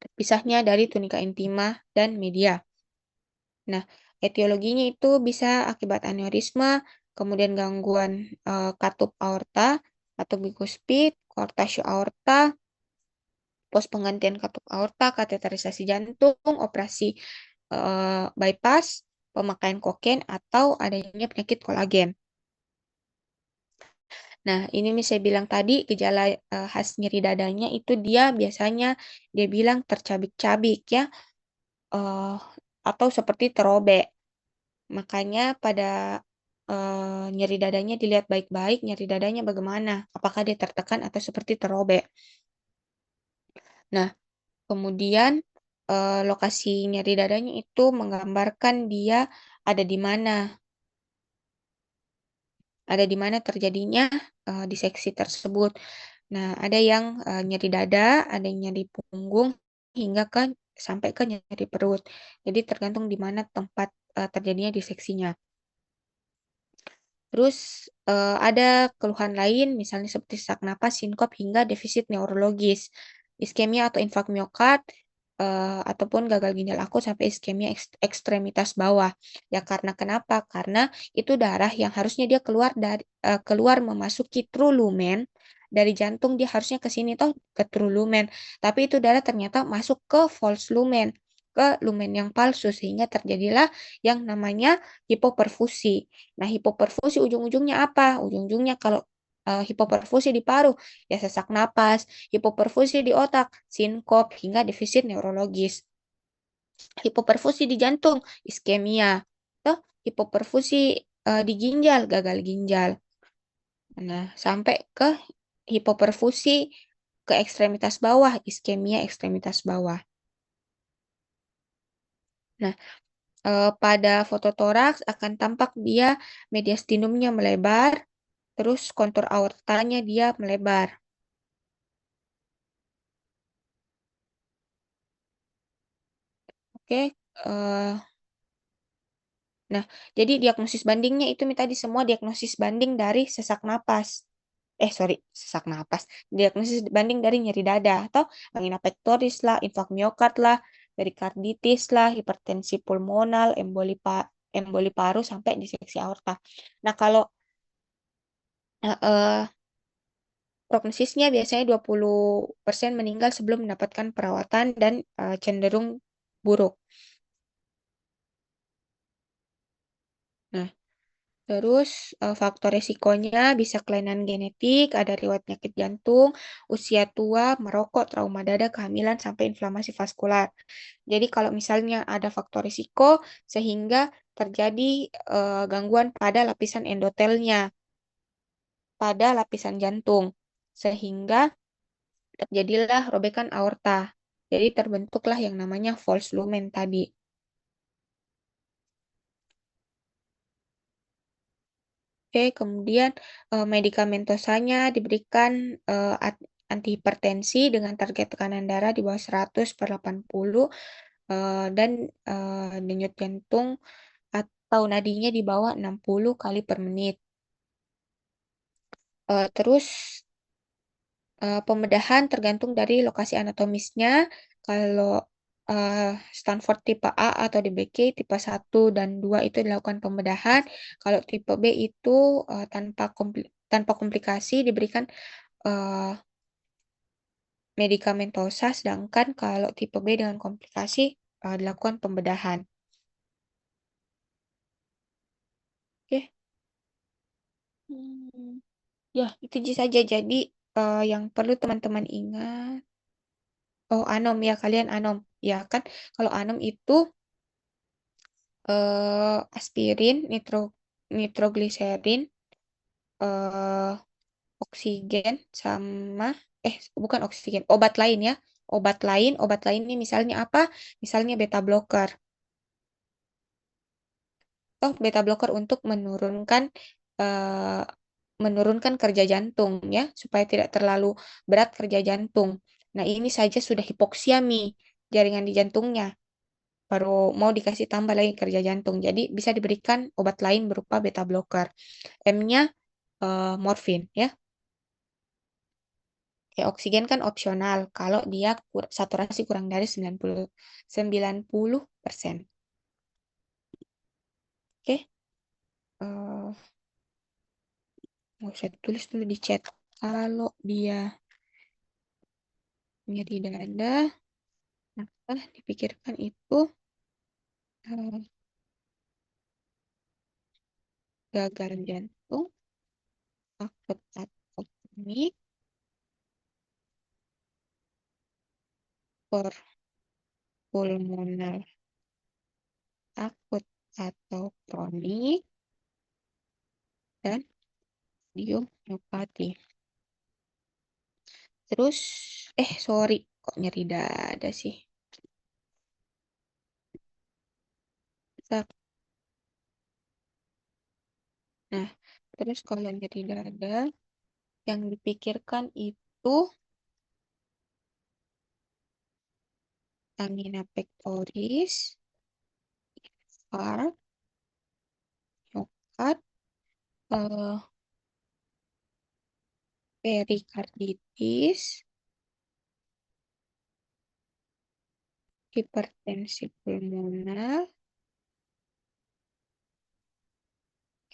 terpisahnya dari tunika intima dan media. Nah, etiologinya itu bisa akibat aneurisma, kemudian gangguan katup aorta atau bikuspid, coarctation aorta, pos penggantian katup aorta, kateterisasi jantung, operasi bypass, pemakaian kokain, atau adanya penyakit kolagen. Nah, ini nih saya bilang tadi gejala khas nyeri dadanya itu dia biasanya dia bilang tercabik-cabik ya, eh, atau seperti terobek. Makanya pada nyeri dadanya dilihat baik-baik, nyeri dadanya bagaimana? Apakah dia tertekan atau seperti terobek? Nah, kemudian lokasi nyeri dadanya itu menggambarkan dia ada di mana, terjadinya diseksi tersebut. Nah, ada yang nyeri dada, ada yang nyeri punggung, hingga sampai ke nyeri perut. Jadi tergantung di mana tempat terjadinya diseksinya. Terus ada keluhan lain, misalnya seperti sesak napas, sinkop, hingga defisit neurologis, iskemia atau infak miokard, ataupun gagal ginjal akut sampai iskemia ekstremitas bawah. Ya karena kenapa? Karena itu darah yang harusnya dia keluar memasuki true lumen dari jantung, dia harusnya ke sini toh ke true lumen. Tapi itu darah ternyata masuk ke false lumen, ke lumen yang palsu, sehingga terjadilah yang namanya hipoperfusi. Nah, hipoperfusi ujung-ujungnya apa? Ujung-ujungnya kalau hipoperfusi di paru, ya sesak napas, hipoperfusi di otak, sinkop, hingga defisit neurologis. Hipoperfusi di jantung, iskemia. Tuh, hipoperfusi di ginjal, gagal ginjal. Nah, sampai ke hipoperfusi ke ekstremitas bawah, iskemia ekstremitas bawah. Nah, pada fototoraks akan tampak dia mediastinumnya melebar, terus kontur aortanya dia melebar. Oke, nah jadi diagnosis bandingnya itu tadi semua diagnosis banding dari sesak napas. Sorry, sesak napas. Diagnosis banding dari nyeri dada atau angina pectoris lah, infak miokard lah, perikarditis lah, hipertensi pulmonal, emboli paru sampai diseksi aorta. Nah, kalau eh, eh, prognosisnya biasanya 20% meninggal sebelum mendapatkan perawatan dan cenderung buruk. Nah, terus faktor resikonya bisa kelainan genetik, ada riwayat penyakit jantung, usia tua, merokok, trauma dada, kehamilan, sampai inflamasi vaskular. Jadi kalau misalnya ada faktor risiko sehingga terjadi gangguan pada lapisan endotelnya, pada lapisan jantung, sehingga terjadilah robekan aorta. Jadi terbentuklah yang namanya false lumen tadi. Oke, kemudian medikamentosanya diberikan antihipertensi dengan target tekanan darah di bawah 100/80 dan denyut jantung atau nadinya di bawah 60 kali per menit. Terus pembedahan tergantung dari lokasi anatomisnya. Kalau Stanford tipe A atau DBK tipe 1 dan 2 itu dilakukan pembedahan. Kalau tipe B itu tanpa komplikasi diberikan eh, medikamentosa, sedangkan kalau tipe B dengan komplikasi dilakukan pembedahan. Oke. Hmm, ya, itu saja. Jadi yang perlu teman-teman ingat, oh anom ya, kalian anom. Ya kan, kalau anom itu aspirin, nitrogliserin, eh, oksigen sama bukan oksigen, obat lain ini misalnya apa? Misalnya beta blocker. Beta blocker untuk eh, menurunkan kerja jantung ya, supaya tidak terlalu berat kerja jantung. Nah, ini saja sudah hipoksia jaringan di jantungnya. baru mau dikasih tambah lagi kerja jantung. Jadi bisa diberikan obat lain berupa beta blocker. M-nya morfin ya. Ya, oksigen kan opsional kalau dia saturasi kurang dari 90%. Oke. Eh, mau saya tulis dulu di chat. Kalau dia nyeri dada, maka dipikirkan itu eh, gagal jantung, akut atau kronik, for pulmonal akut atau kronik, dan idiopati. Terus, sorry, kok nyeri dada sih? Sak. Nah, terus kalau nyeri dada, yang dipikirkan itu angina pectoris, var, nyokap, eh, perikarditis, hipertensi pulmonar,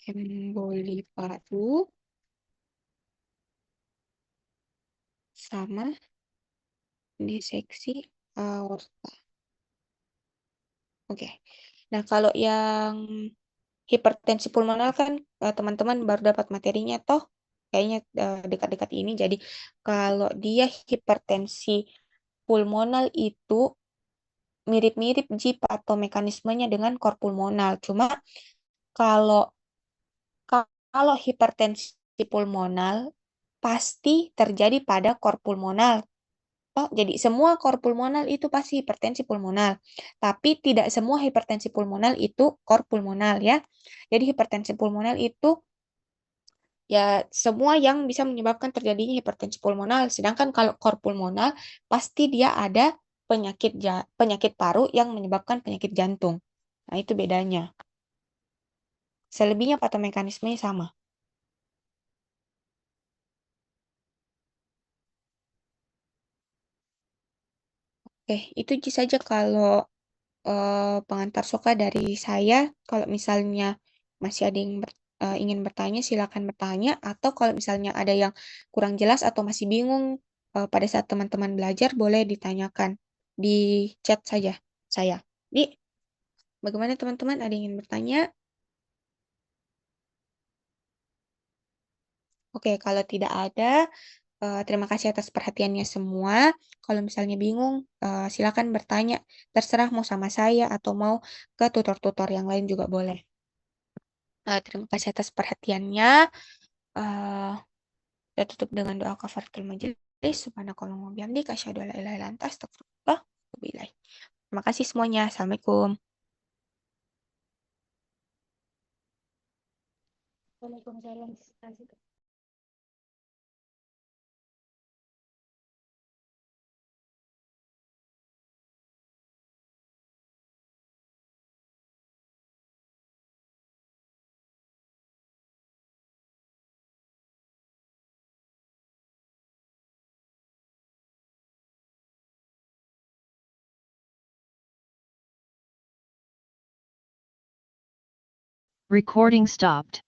emboli paru, sama diseksi aorta. Oke. Nah, kalau yang hipertensi pulmonar kan teman-teman baru dapat materinya toh kayaknya dekat-dekat ini. Jadi kalau dia hipertensi pulmonal itu mirip-mirip Ji atau mekanismenya dengan kor pulmonal. Cuma kalau kalau hipertensi pulmonal pasti terjadi pada kor pulmonal. Oh, jadi semua kor pulmonal itu pasti hipertensi pulmonal. Tapi tidak semua hipertensi pulmonal itu kor pulmonal ya. Jadi hipertensi pulmonal itu ya semua yang bisa menyebabkan terjadinya hipertensi pulmonal. Sedangkan kalau kor pulmonal pasti dia ada penyakit paru yang menyebabkan penyakit jantung. Nah, itu bedanya. Selebihnya patomekanismenya sama. Oke, itu saja kalau pengantar Soka dari saya. Kalau misalnya masih ada yang ingin bertanya, silakan bertanya. Atau kalau misalnya ada yang kurang jelas atau masih bingung pada saat teman-teman belajar, boleh ditanyakan di chat saja saya. Di, bagaimana teman-teman? Ada yang ingin bertanya? Oke, kalau tidak ada, terima kasih atas perhatiannya semua. Kalau misalnya bingung, silakan bertanya. Terserah mau sama saya atau mau ke tutor-tutor yang lain juga boleh. Terima kasih atas perhatiannya. Eh, Kita tutup dengan doa kafaratul majelis. Subhanakallah wa bihamdika asyhadu an la ilaha illa anta astaghfiruka wa atubu ilaik. Terima kasih semuanya. Assalamualaikum. Waalaikumsalam. Recording stopped.